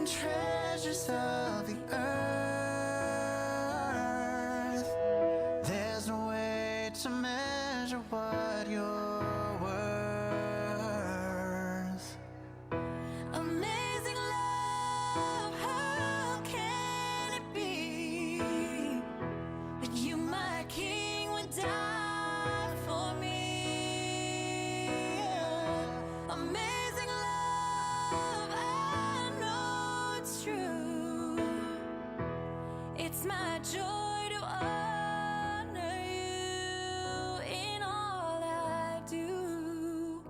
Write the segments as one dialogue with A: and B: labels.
A: treasures of the earth. There's no way to measure what you're worth. Amazing love, how can it be that you, my King, would die for me? Amazing love, I know it's true. It's my joy to honor you in all I do.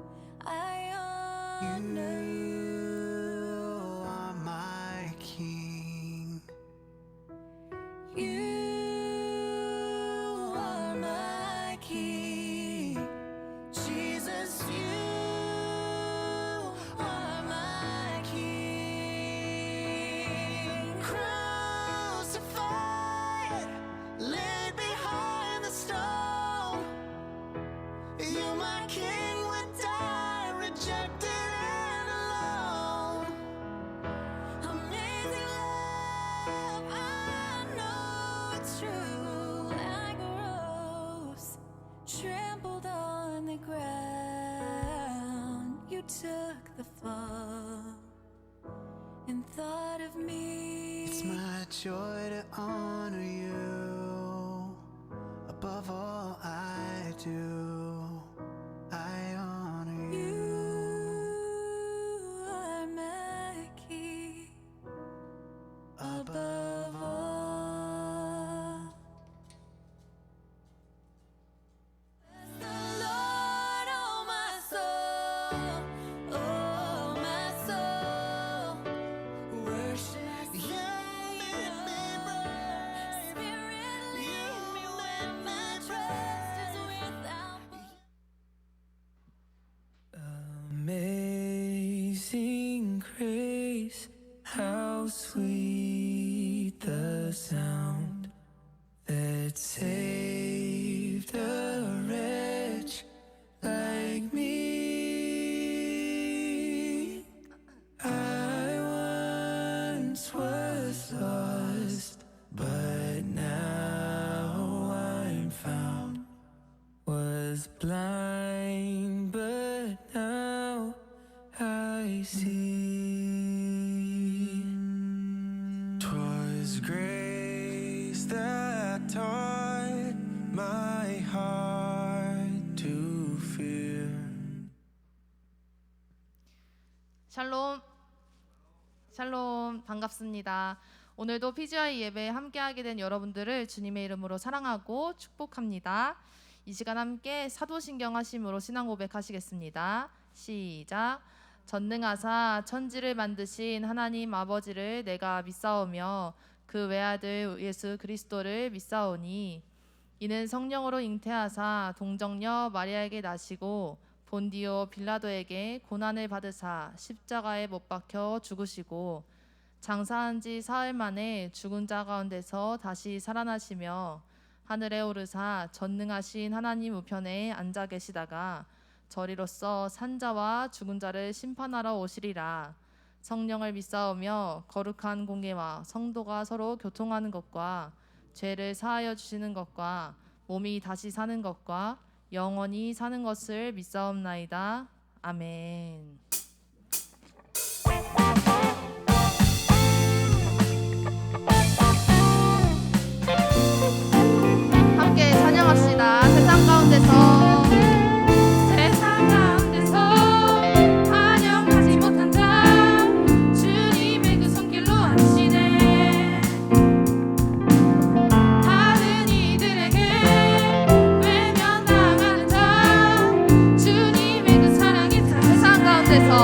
A: I honor you. You are my King. You are my King. Jesus, you are my King. Crucified, laid behind the stone. You, my King, would die, rejected and alone. Amazing love, I know it's true. Like a rose trampled on the ground, you took the fall and thought of me. It's my joy to honor you above all I do. I honor you. You are my King above all. Bless the Lord, oh my soul, oh my soul. Worship you, make me brave. Spirit, lead me when my trust is without. Amazing grace, how sweet the sound that saved a wretch like me. I once was lost, but now I'm found. Was blind, but now I see. 'Twas grace that taught my heart to fear.
B: 샬롬, 샬롬, 반갑습니다. 오늘도 PGI 예배에 함께하게 된 여러분들을 주님의 이름으로 사랑하고 축복합니다. 이 시간 함께 사도신경 하심으로 신앙 고백하시겠습니다. 시작. 전능하사 천지를 만드신 하나님 아버지를 내가 믿사오며 그 외아들 예수 그리스도를 믿사오니 이는 성령으로 잉태하사 동정녀 마리아에게 나시고 본디오 빌라도에게 고난을 받으사 십자가에 못 박혀 죽으시고 장사한 지 사흘 만에 죽은 자 가운데서 다시 살아나시며 하늘에 오르사 전능하신 하나님 우편에 앉아 계시다가 저리로서 산자와 죽은 자를 심판하러 오시리라. 성령을 믿사오며 거룩한 공예와 성도가 서로 교통하는 것과 죄를 사하여 주시는 것과 몸이 다시 사는 것과 영원히 사는 것을 믿사옵나이다. 아멘. 함께 찬양합시다. 세상 가운데서 환영하지 못한 자 주님의 그 손길로 하시네. 다른 이들에게 외면당하는 자 주님의 그 사랑이 세상 가운데서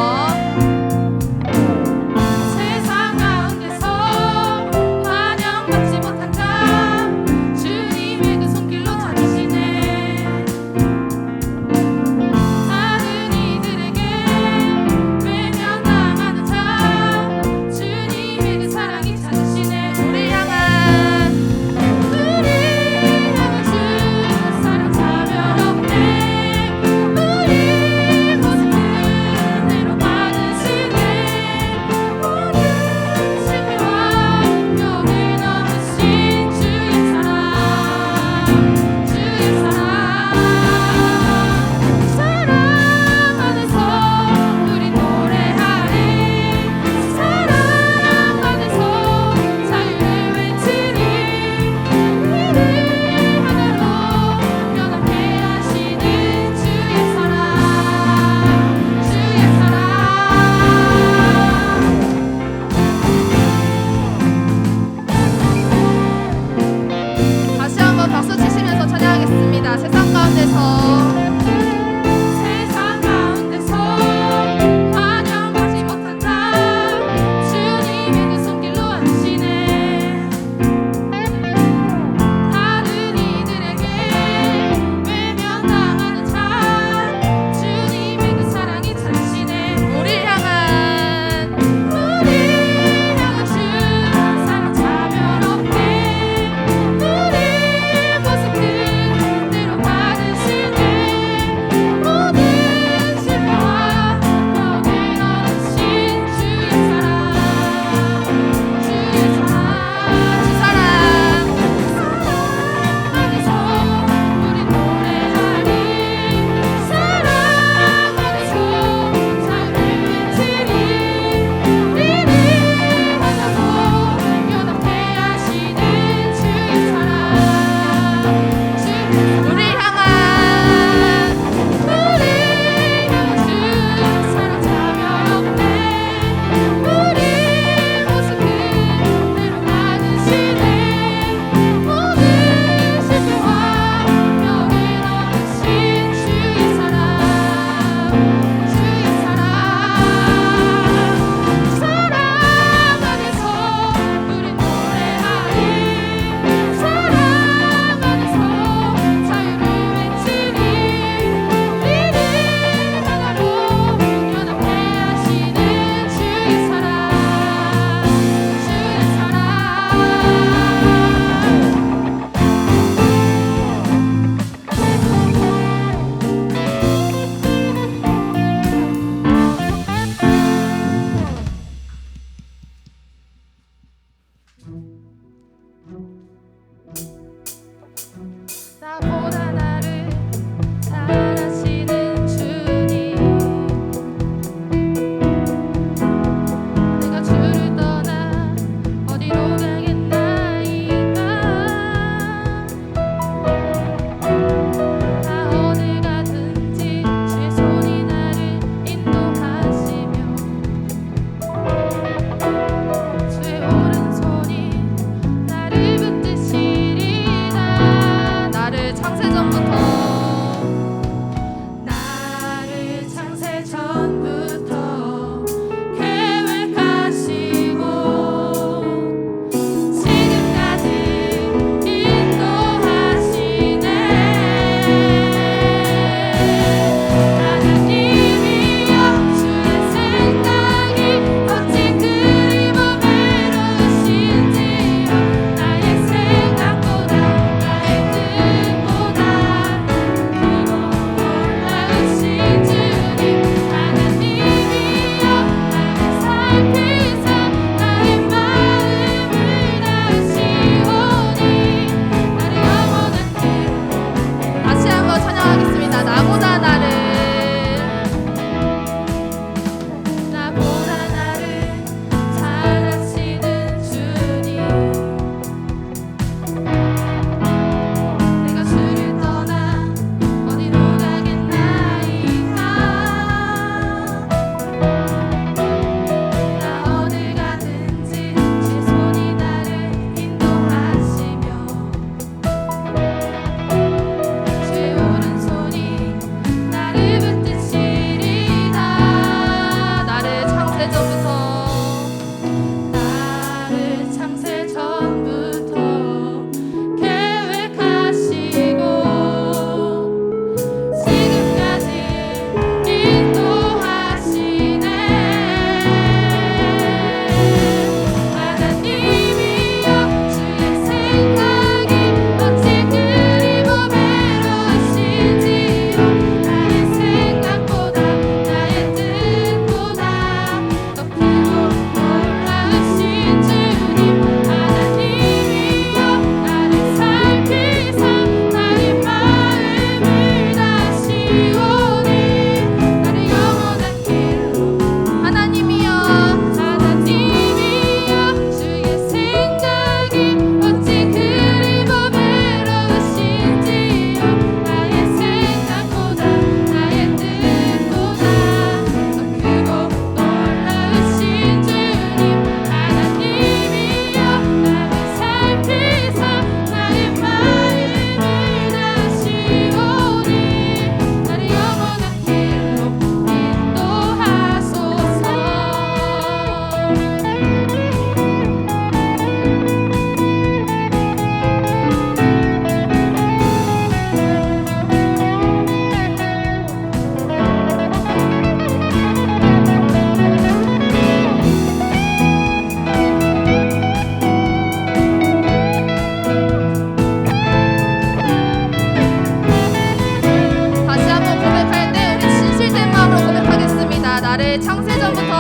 B: 나를 창세전부터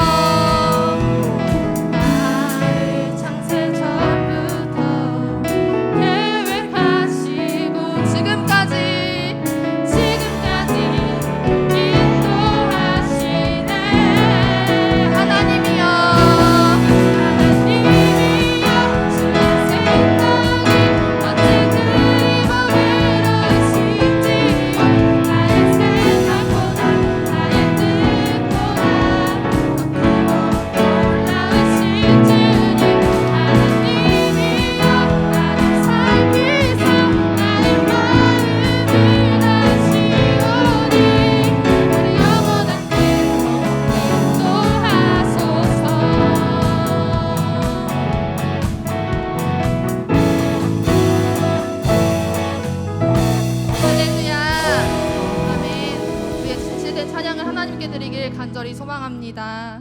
B: 계획하시고 지금까지 인도하시네. 하나님이여 주의 생각이 언제든 이루어지지. 나의 생각보다 나의 뜻보다 더 놀라우신 주님 하나님이여 나를 살피사 나의 마음을 아시오니 나를 영원한 길로 인도하소서. 할렐루야. 아멘. 우리의 진실된 찬양을 하나님께 드리길 간절히 소망합니다.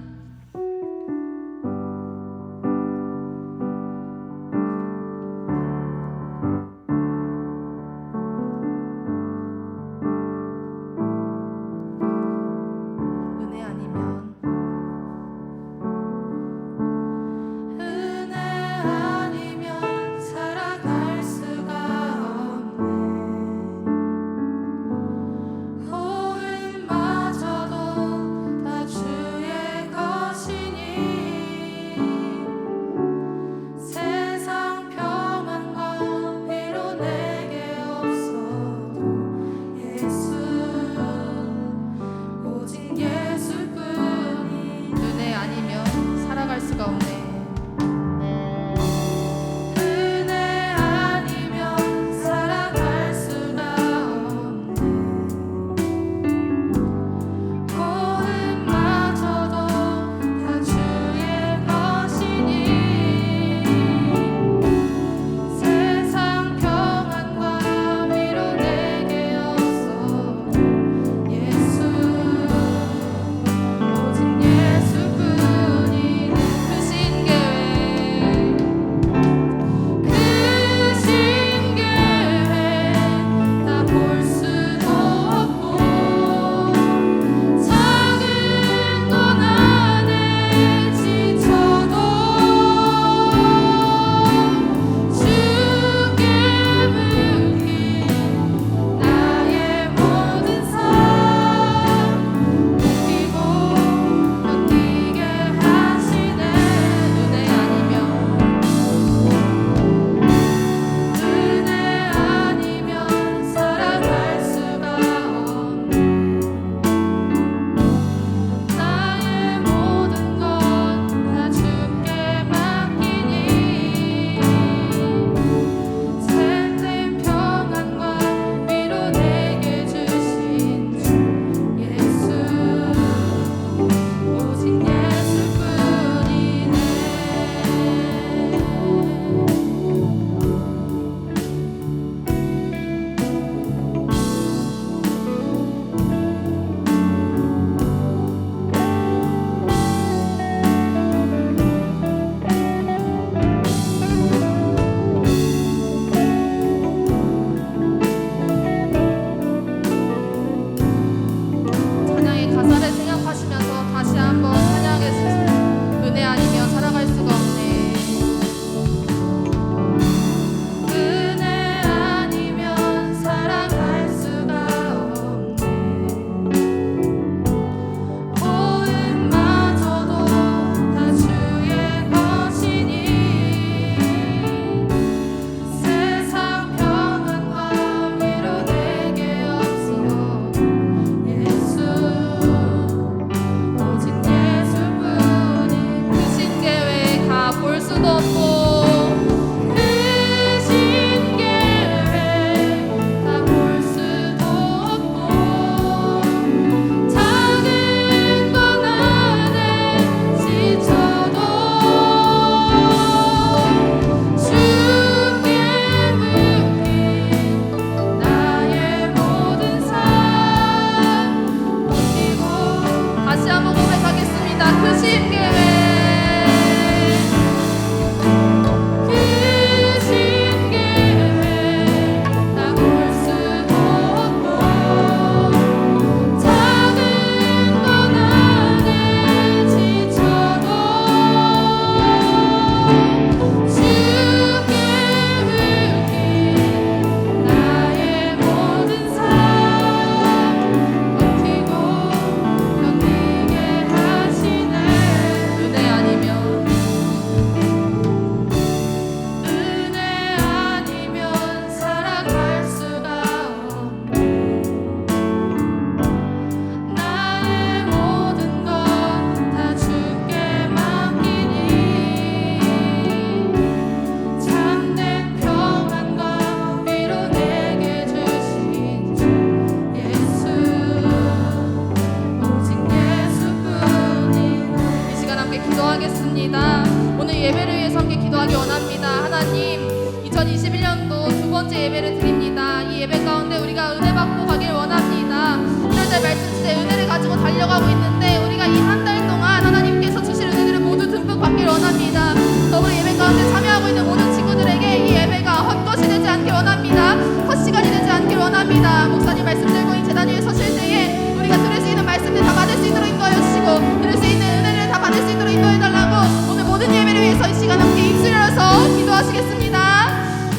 B: 은혜 아니면 살아갈 수가 없네. 호흡마저도 다 주의 것이니 세상 평안과 위로 내게 없어도 예수 오직 예수뿐이 은혜 아니면 살아갈 수가 없네. 은혜 아니면 살아갈 수가 없네. 호흡마저도 다 주의 것이니 세상 평안과 위로 내게 없어도 예수 오직 예수뿐이네. 크신 계획 다 볼 수도 없고 작은 건 안에 지쳐도 주께 묻기 나의 모든 삶 웃기고 견디게 하시네. 은혜 아니면 살아갈 수가 없네. 나의 모든 것 다 주께 맡기니 샘된 평안과 위로 내게 주신 주 예수 오직 예수뿐이네. 찬양의 가사를 생각하시면서 다시 한번 찬양해 주세요. 은혜 아니면 살아갈 수가 없네. 은혜 아니면 살아갈 수가 없네. 호흡마저도 다 주의 것이니 세상 평안과 위로 내게 없어도 예수 오직 예수뿐이 크신 계획 다 볼 수도 없고 크신 계획 다 볼 수도 없고 작은 건 안에 지쳐도 주께 묻기 나의 모든 삶 웃기고 다시 한번 고백하겠습니다. 크신 계획 다 볼 수도 없고 작은 건 안에 기도하겠습니다. 오늘 예배를 위해서 함께 기도하기 원합니다. 하나님, 2021년도 두 번째 예배를 드립니다. 이 예배 가운데 우리가 은혜 받고 가길 원합니다. 이날의 말씀 시대 은혜를 가지고 달려가고 있는데 우리가 이 한 달 동안 하나님께서 주실 은혜들을 모두 듬뿍 받길 원합니다. 더불어 예배 가운데 참여하고 있는 모든 친구들에게 이 예배가 헛것이 되지 않길 원합니다. 헛시간이 되지 않길 원합니다. 목사님 말씀 들고 이 제단 위에 서실 때에 우리가 들을 수 있는 말씀들 다 받을 수 있도록 인도하여 주시고, 들을 수 있는 은혜를 다 받을 수 있도록 인도해 달라고 오늘 모든 예배를 위해서 이 시간 함께 입술 열어서 기도하시겠습니다.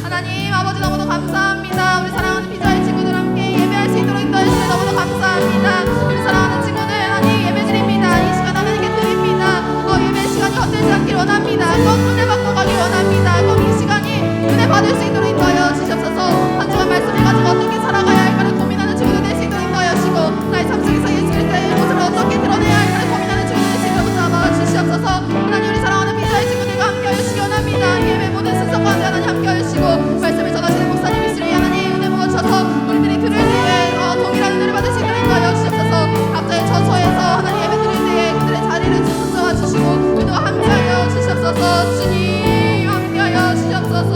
B: 하나님 아버지, 너무도 감사합니다. 우리 사랑하는 피자의 친구들 함께 예배할 수 있도록 인도해 주셔서 너무도 감사합니다. 우리 사랑하는 친구들 하나님 예배 드립니다. 이 시간 하나님께 드립니다. 예배 시간이 헛되지 않길 원합니다. 꼭 은혜 받고 가길 원합니다. 꼭 이 시간이 은혜 받을 수 있도록 인도하여 주시옵소서. 한 주간 말씀을 가지고 어떻게 살아가야 할까를 고민하는 친구들 될 수 있도록 인도하여 주시고, 나의 삶 속에서 예수 그리스도의 모습을 어떻게 드러내야 할까를 고민하는 친구들 될 수 있도록 붙잡아 주시옵소서. 하나님, 우리 사랑하는 피자의 친구들과 함께하여 주시기 원합니다. 예배 모든 순서 가운데 하나님 함께하여 주시고, 말씀을 전하시는 목사님 미스를 위해 하나님 은혜 부어주셔서 우리들이 들을 때에 동일한 은혜를 받을 수 있도록 인도하여 주시옵소서. 각자의 처소에서 하나님 예배 드릴 때에 그들의 자리를 붙잡아 주시고 우리와 함께하여 주시옵소서. 주님 함께하여 주시옵소서.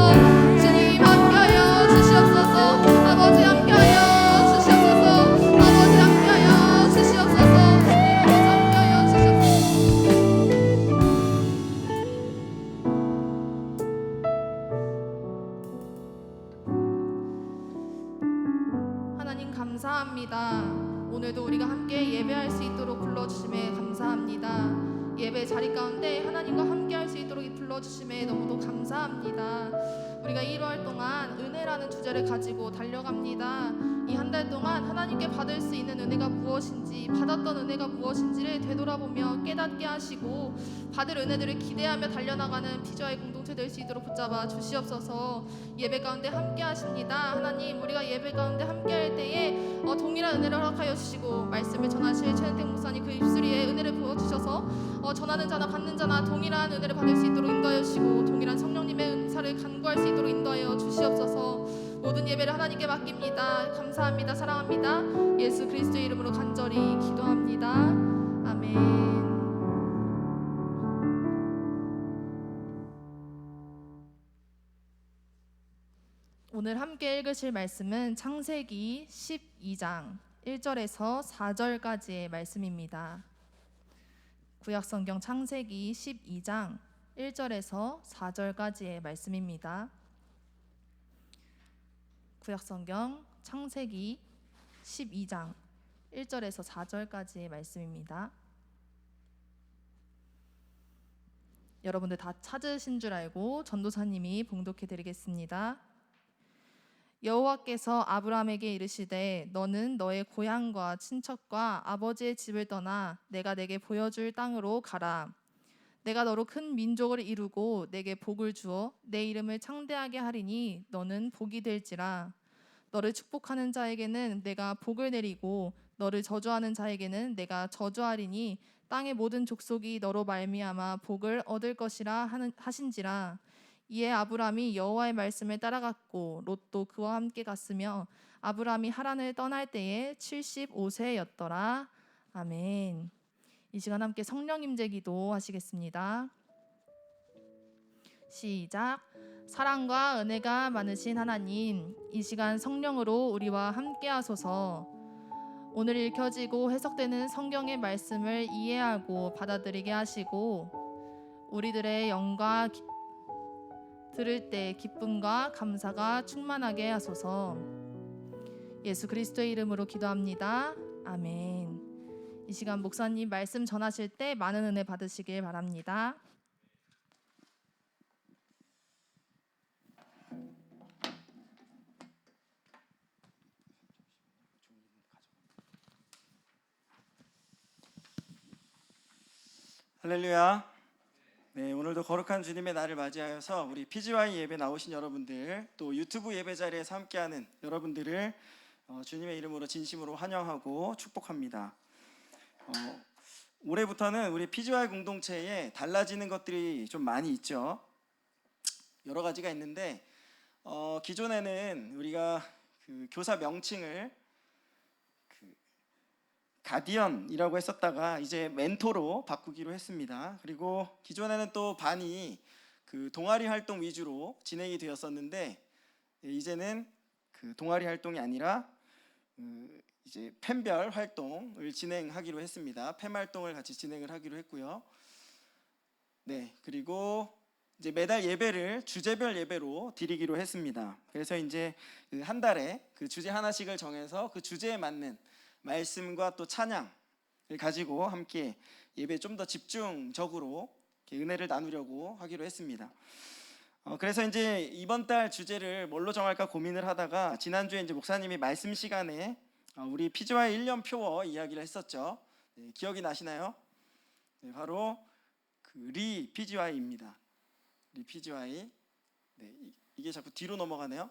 B: 주님 함께하여 주시옵소서. 아버지 함께하여 주시옵소서. 아버지 함께하여 주시옵소서. 아버지 함께하여 주시옵소서. 하나님 감사합니다. 오늘도 우리가 함께 예배할 수 있도록 불러주심에 감사합니다. 예배 자리 가운데 하나님과 함께 할 수 있도록 불러주심에 너무도 감사합니다. 우리가 1월 동안 은혜라는 주제를 가지고 달려갑니다. 이 한 달 동안 하나님께 받을 수 있는 은혜가 무엇인지, 받았던 은혜가 무엇인지를 되돌아보며 깨닫게 하시고 받을 은혜들을 기대하며 달려나가는 피조아의 공동체 될 수 있도록 붙잡아 주시옵소서. 예배 가운데 함께 하십니다. 하나님, 우리가 예배 가운데 함께 할 때에 동일한 은혜를 허락하여 주시고, 말씀을 전하실 최은택 목사님 그 입술 위에 은혜를 부어주셔서 전하는 자나 받는 자나 동일한 은혜를 받을 수 있도록 인도하여 주시고, 동일한 성령님의 은사를 간구할 수 있도록 인도하여 주시옵소서. 모든 예배를 하나님께 맡깁니다. 감사합니다. 사랑합니다. 예수 그리스도의 이름으로 간절히 기도합니다. 아멘. 오늘 함께 읽으실 말씀은 창세기 12장 1절에서 4절까지의 말씀입니다. 구약성경 창세기 12장 1절에서 4절까지의 말씀입니다. 구약성경 창세기 12장 1절에서 4절까지의 말씀입니다. 여러분들 다 찾으신 줄 알고 전도사님이 봉독해 드리겠습니다. 여호와께서 아브라함에게 이르시되 너는 너의 고향과 친척과 아버지의 집을 떠나 내가 내게 보여줄 땅으로 가라. 내가 너로 큰 민족을 이루고 내게 복을 주어 내 이름을 창대하게 하리니 너는 복이 될지라. 너를 축복하는 자에게는 내가 복을 내리고 너를 저주하는 자에게는 내가 저주하리니 땅의 모든 족속이 너로 말미암아 복을 얻을 것이라 하신지라. 이에 아브람이 여호와의 말씀을 따라갔고 롯도 그와 함께 갔으며 아브람이 하란을 떠날 때에 75세였더라. 아멘. 이 시간 함께 성령 임재 기도 하시겠습니다. 시작. 사랑과 은혜가 많으신 하나님, 이 시간 성령으로 우리와 함께 하소서. 오늘 읽혀지고 해석되는 성경의 말씀을 이해하고 받아들이게 하시고 우리들의 영과 들을 때 기쁨과 감사가 충만하게 하소서. 예수 그리스도의 이름으로 기도합니다. 아멘. 이 시간 목사님 말씀 전하실 때 많은 은혜 받으시길 바랍니다.
C: 할렐루야. 네, 오늘도 거룩한 주님의 날을 맞이하여서 우리 PGY 예배 나오신 여러분들, 또 유튜브 예배 자리에서 함께하는 여러분들을 주님의 이름으로 진심으로 환영하고 축복합니다. 올해부터는 우리 PGY 공동체에 달라지는 것들이 좀 많이 있죠. 여러 가지가 있는데 기존에는 우리가 그 교사 명칭을 가디언이라고 했었다가 이제 멘토로 바꾸기로 했습니다. 그리고 기존에는 또 반이 그 동아리 활동 위주로 진행이 되었었는데 이제는 그 동아리 활동이 아니라 이제 팬별 활동을 진행하기로 했습니다. 팬 활동을 같이 진행을 하기로 했고요. 네, 그리고 이제 매달 예배를 주제별 예배로 드리기로 했습니다. 그래서 이제 그 한 달에 그 주제 하나씩을 정해서 그 주제에 맞는 말씀과 또 찬양을 가지고 함께 예배에 좀 더 집중적으로 은혜를 나누려고 하기로 했습니다. 그래서 이제 이번 달 주제를 뭘로 정할까 고민을 하다가 지난주에 이제 목사님이 말씀 시간에 우리 PGY 1년 표어 이야기를 했었죠. 네, 기억이 나시나요? 네, 바로 그 리 PGY입니다. 리 PGY. 네, 이게 자꾸 뒤로 넘어가네요.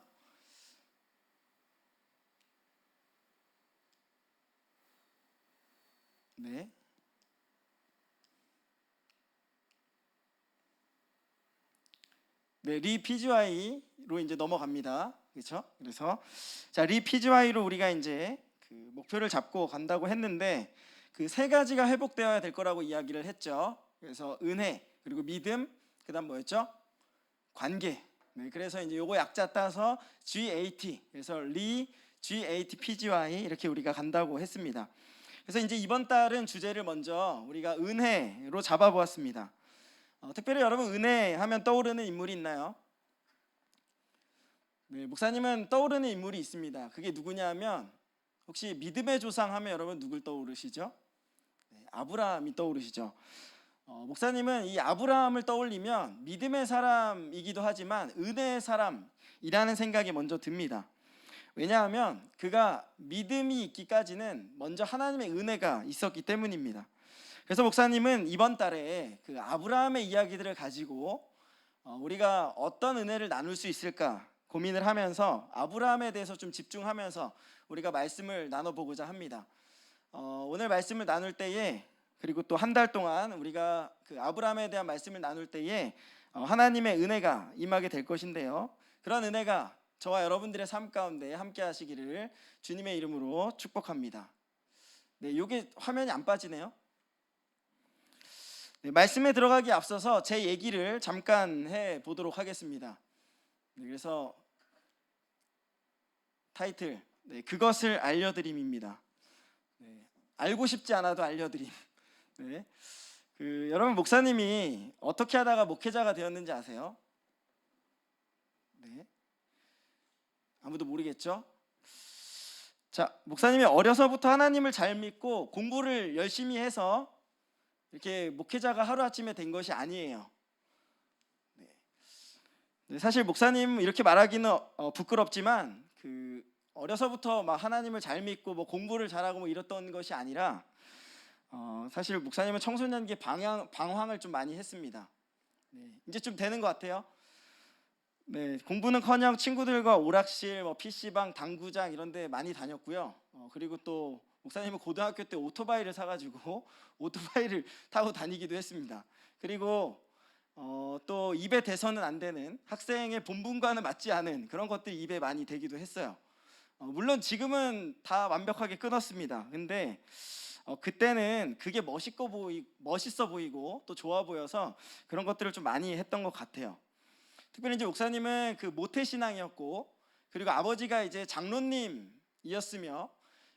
C: 네. 네, 리 PGY로 이제 넘어갑니다. 그렇죠? 그래서 자, 리 PGY로 우리가 이제 그 목표를 잡고 간다고 했는데 그 세 가지가 회복되어야 될 거라고 이야기를 했죠. 그래서 은혜, 그리고 믿음, 그다음 뭐였죠? 관계. 네, 그래서 이제 요거 약자 따서 GAT. 그래서 리 GAT PGY 이렇게 우리가 간다고 했습니다. 그래서 이제 이번 달은 주제를 먼저 우리가 은혜로 잡아보았습니다. 특별히 여러분 은혜 하면 떠오르는 인물이 있나요? 네, 목사님은 떠오르는 인물이 있습니다. 그게 누구냐면 혹시 믿음의 조상 하면 여러분 누굴 떠오르시죠? 네, 아브라함이 떠오르시죠. 목사님은 이 아브라함을 떠올리면 믿음의 사람이기도 하지만 은혜의 사람이라는 생각이 먼저 듭니다. 왜냐하면 그가 믿음이 있기까지는 먼저 하나님의 은혜가 있었기 때문입니다. 그래서 목사님은 이번 달에 그 아브라함의 이야기들을 가지고 우리가 어떤 은혜를 나눌 수 있을까 고민을 하면서 아브라함에 대해서 좀 집중하면서 우리가 말씀을 나눠보고자 합니다. 오늘 말씀을 나눌 때에 그리고 또 한 달 동안 우리가 그 아브라함에 대한 말씀을 나눌 때에 하나님의 은혜가 임하게 될 것인데요. 그런 은혜가 저와 여러분들의 삶 가운데 함께 하시기를 주님의 이름으로 축복합니다. 네, 이게 화면이 안 빠지네요. 네, 말씀에 들어가기 앞서서 제 얘기를 잠깐 해보도록 하겠습니다. 네, 그래서 타이틀 네, 그것을 알려드림입니다. 네, 알고 싶지 않아도 알려드림. 네, 여러분 목사님이 어떻게 하다가 목회자가 되었는지 아세요? 네, 아무도 모르겠죠? 자, 목사님이 어려서부터 하나님을 잘 믿고 공부를 열심히 해서 이렇게 목회자가 하루아침에 된 것이 아니에요. 네, 사실 목사님 이렇게 말하기는 부끄럽지만 그 어려서부터 막 하나님을 잘 믿고 뭐 공부를 잘하고 뭐 이랬던 것이 아니라 사실 목사님은 청소년기에 방황을 좀 많이 했습니다. 네, 이제 좀 되는 것 같아요. 네, 공부는커녕 친구들과 오락실, 뭐 PC방, 당구장 이런 데 많이 다녔고요. 그리고 또 목사님은 고등학교 때 오토바이를 사가지고 오토바이를 타고 다니기도 했습니다. 그리고 또 입에 대서는 안 되는 학생의 본분과는 맞지 않은 그런 것들이 입에 많이 대기도 했어요. 물론 지금은 다 완벽하게 끊었습니다. 근데 그때는 그게 멋있어 보이고 또 좋아 보여서 그런 것들을 좀 많이 했던 것 같아요. 특별히 이제 목사님은 그 모태신앙이었고 그리고 아버지가 이제 장로님이었으며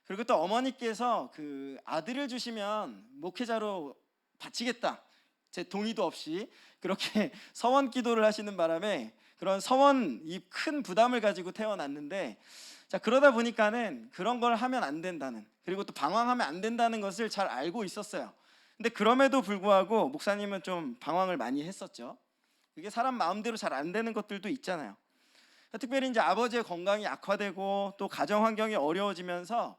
C: 그리고 또 어머니께서 그 아들을 주시면 목회자로 바치겠다 제 동의도 없이 그렇게 서원 기도를 하시는 바람에 그런 서원이 큰 부담을 가지고 태어났는데 자, 그러다 보니까는 그런 걸 하면 안 된다는 그리고 또 방황하면 안 된다는 것을 잘 알고 있었어요. 근데 그럼에도 불구하고 목사님은 좀 방황을 많이 했었죠. 그게 사람 마음대로 잘 안 되는 것들도 있잖아요. 특별히 이제 아버지의 건강이 악화되고 또 가정 환경이 어려워지면서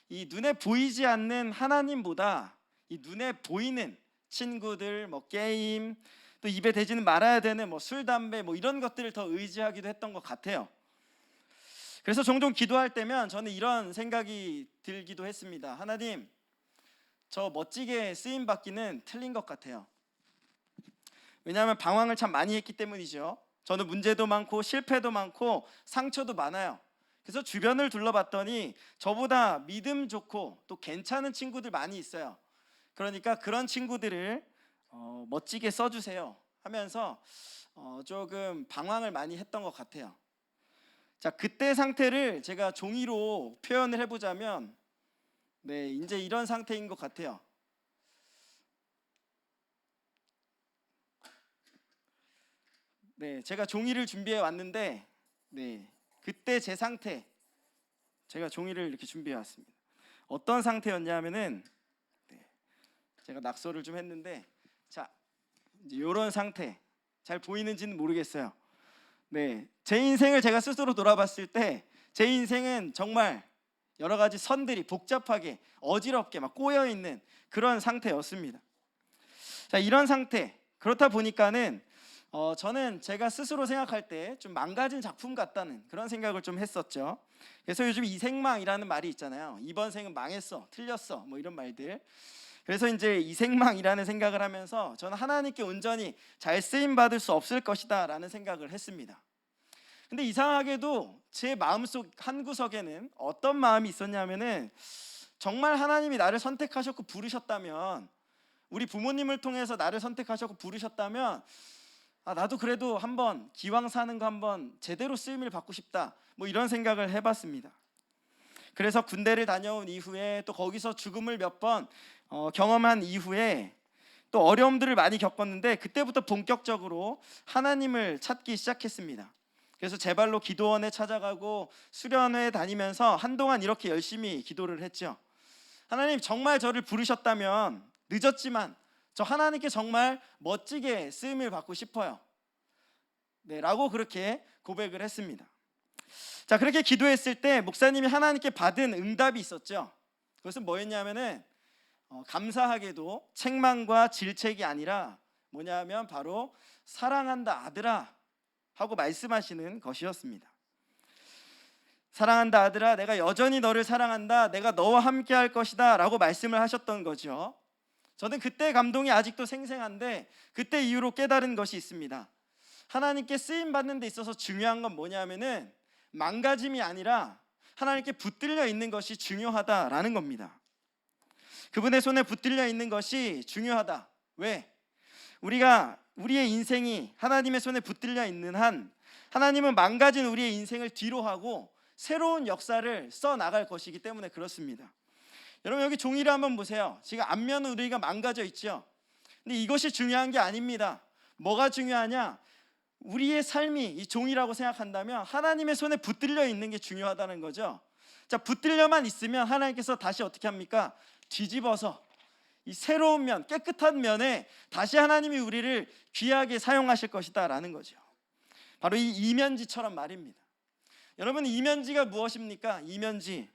C: 이 눈에 보이지 않는 하나님보다 이 눈에 보이는 친구들, 뭐 게임, 또 입에 대지는 말아야 되는 뭐 술, 담배 뭐 이런 것들을 더 의지하기도 했던 것 같아요. 그래서 종종 기도할 때면 저는 이런 생각이 들기도 했습니다. 하나님, 저 멋지게 쓰임 받기는 틀린 것 같아요. 왜냐하면 방황을 참 많이 했기 때문이죠. 저는 문제도 많고 실패도 많고 상처도 많아요. 그래서 주변을 둘러봤더니 저보다 믿음 좋고 또 괜찮은 친구들 많이 있어요. 그러니까 그런 친구들을 멋지게 써주세요 하면서 조금 방황을 많이 했던 것 같아요. 자, 그때 상태를 제가 종이로 표현을 해보자면 네, 이제 이런 상태인 것 같아요. 네, 제가 종이를 준비해 왔는데 네, 그때 제 상태, 제가 종이를 이렇게 준비해 왔습니다. 어떤 상태였냐면은 네, 제가 낙서를 좀 했는데 자, 이제 이런 상태, 잘 보이는지는 모르겠어요. 네, 제 인생을 제가 스스로 돌아봤을 때 제 인생은 정말 여러 가지 선들이 복잡하게 어지럽게 막 꼬여 있는 그런 상태였습니다. 자, 이런 상태, 그렇다 보니까는 저는 제가 스스로 생각할 때 좀 망가진 작품 같다는 그런 생각을 좀 했었죠. 그래서 요즘 이생망이라는 말이 있잖아요. 이번 생은 망했어, 틀렸어, 뭐 이런 말들. 그래서 이제 이생망이라는 생각을 하면서 저는 하나님께 온전히 잘 쓰임 받을 수 없을 것이다 라는 생각을 했습니다. 근데 이상하게도 제 마음속 한 구석에는 어떤 마음이 있었냐면은 정말 하나님이 나를 선택하셨고 부르셨다면, 우리 부모님을 통해서 나를 선택하셨고 부르셨다면 나도 그래도 한번 기왕 사는 거 한번 제대로 쓰임을 받고 싶다, 뭐 이런 생각을 해봤습니다. 그래서 군대를 다녀온 이후에 또 거기서 죽음을 몇 번 경험한 이후에 또 어려움들을 많이 겪었는데 그때부터 본격적으로 하나님을 찾기 시작했습니다. 그래서 제 발로 기도원에 찾아가고 수련회 다니면서 한동안 이렇게 열심히 기도를 했죠. 하나님, 정말 저를 부르셨다면 늦었지만 저 하나님께 정말 멋지게 쓰임을 받고 싶어요. 네, 라고 그렇게 고백을 했습니다. 자, 그렇게 기도했을 때 목사님이 하나님께 받은 응답이 있었죠. 그것은 뭐였냐면은 감사하게도 책망과 질책이 아니라 뭐냐면 바로 사랑한다 아들아 하고 말씀하시는 것이었습니다. 사랑한다 아들아, 내가 여전히 너를 사랑한다, 내가 너와 함께 할 것이다 라고 말씀을 하셨던 거죠. 저는 그때 감동이 아직도 생생한데 그때 이후로 깨달은 것이 있습니다. 하나님께 쓰임 받는 데 있어서 중요한 건 뭐냐면은 망가짐이 아니라 하나님께 붙들려 있는 것이 중요하다라는 겁니다. 그분의 손에 붙들려 있는 것이 중요하다. 왜? 우리가 우리의 인생이 하나님의 손에 붙들려 있는 한 하나님은 망가진 우리의 인생을 뒤로 하고 새로운 역사를 써 나갈 것이기 때문에 그렇습니다. 여러분, 여기 종이를 한번 보세요. 지금 앞면은 우리가 망가져 있죠. 근데 이것이 중요한 게 아닙니다. 뭐가 중요하냐? 우리의 삶이 이 종이라고 생각한다면 하나님의 손에 붙들려 있는 게 중요하다는 거죠. 자, 붙들려만 있으면 하나님께서 다시 어떻게 합니까? 뒤집어서 이 새로운 면, 깨끗한 면에 다시 하나님이 우리를 귀하게 사용하실 것이다 라는 거죠. 바로 이 이면지처럼 말입니다. 여러분, 이면지가 무엇입니까? 이면지,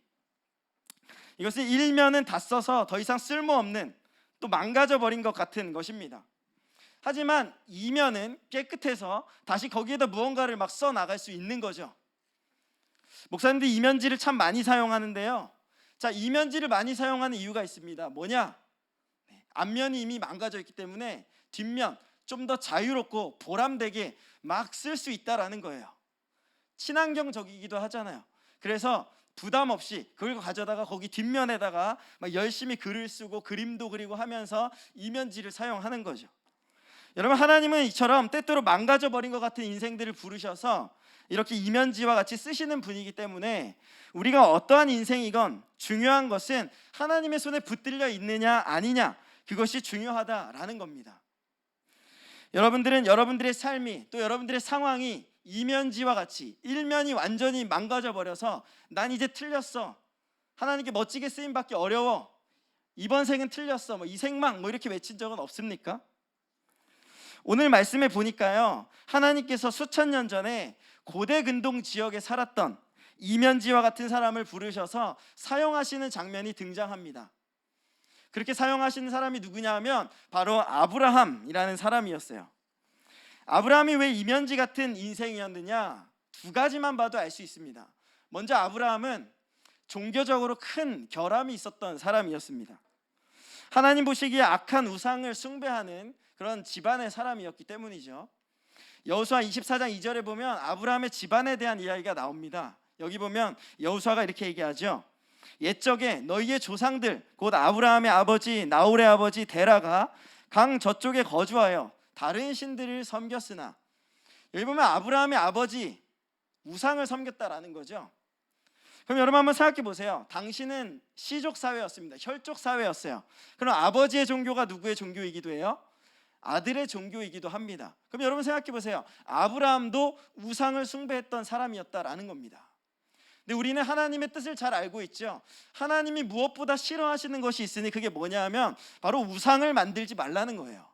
C: 이것은 일면은 다 써서 더 이상 쓸모없는, 또 망가져버린 것 같은 것입니다. 하지만 이면은 깨끗해서 다시 거기에다 무언가를 막 써나갈 수 있는 거죠. 목사님들 이면지를 참 많이 사용하는데요. 자, 이면지를 많이 사용하는 이유가 있습니다. 뭐냐? 앞면이 이미 망가져 있기 때문에 뒷면 좀 더 자유롭고 보람되게 막 쓸 수 있다라는 거예요. 친환경적이기도 하잖아요. 그래서 부담 없이 그걸 가져다가 거기 뒷면에다가 막 열심히 글을 쓰고 그림도 그리고 하면서 이면지를 사용하는 거죠. 여러분, 하나님은 이처럼 때때로 망가져 버린 것 같은 인생들을 부르셔서 이렇게 이면지와 같이 쓰시는 분이기 때문에 우리가 어떠한 인생이건 중요한 것은 하나님의 손에 붙들려 있느냐 아니냐, 그것이 중요하다라는 겁니다. 여러분들은 여러분들의 삶이, 또 여러분들의 상황이 이면지와 같이 일면이 완전히 망가져 버려서 난 이제 틀렸어, 하나님께 멋지게 쓰임받기 어려워, 이번 생은 틀렸어, 뭐 이생망 뭐 이렇게 외친 적은 없습니까? 오늘 말씀에 보니까요, 하나님께서 수천 년 전에 고대 근동 지역에 살았던 이면지와 같은 사람을 부르셔서 사용하시는 장면이 등장합니다. 그렇게 사용하시는 사람이 누구냐 하면 바로 아브라함이라는 사람이었어요. 아브라함이 왜 이면지 같은 인생이었느냐, 두 가지만 봐도 알 수 있습니다. 먼저 아브라함은 종교적으로 큰 결함이 있었던 사람이었습니다. 하나님 보시기에 악한 우상을 숭배하는 그런 집안의 사람이었기 때문이죠. 여호수아 24장 2절에 보면 아브라함의 집안에 대한 이야기가 나옵니다. 여기 보면 여호수아가 이렇게 얘기하죠. 옛적에 너희의 조상들 곧 아브라함의 아버지 나홀의 아버지 데라가 강 저쪽에 거주하여 다른 신들을 섬겼으나, 여기 보면 아브라함의 아버지 우상을 섬겼다라는 거죠. 그럼 여러분 한번 생각해 보세요. 당신은 씨족 사회였습니다. 혈족 사회였어요. 그럼 아버지의 종교가 누구의 종교이기도 해요? 아들의 종교이기도 합니다. 그럼 여러분 생각해 보세요. 아브라함도 우상을 숭배했던 사람이었다라는 겁니다. 근데 우리는 하나님의 뜻을 잘 알고 있죠. 하나님이 무엇보다 싫어하시는 것이 있으니 그게 뭐냐 하면 바로 우상을 만들지 말라는 거예요.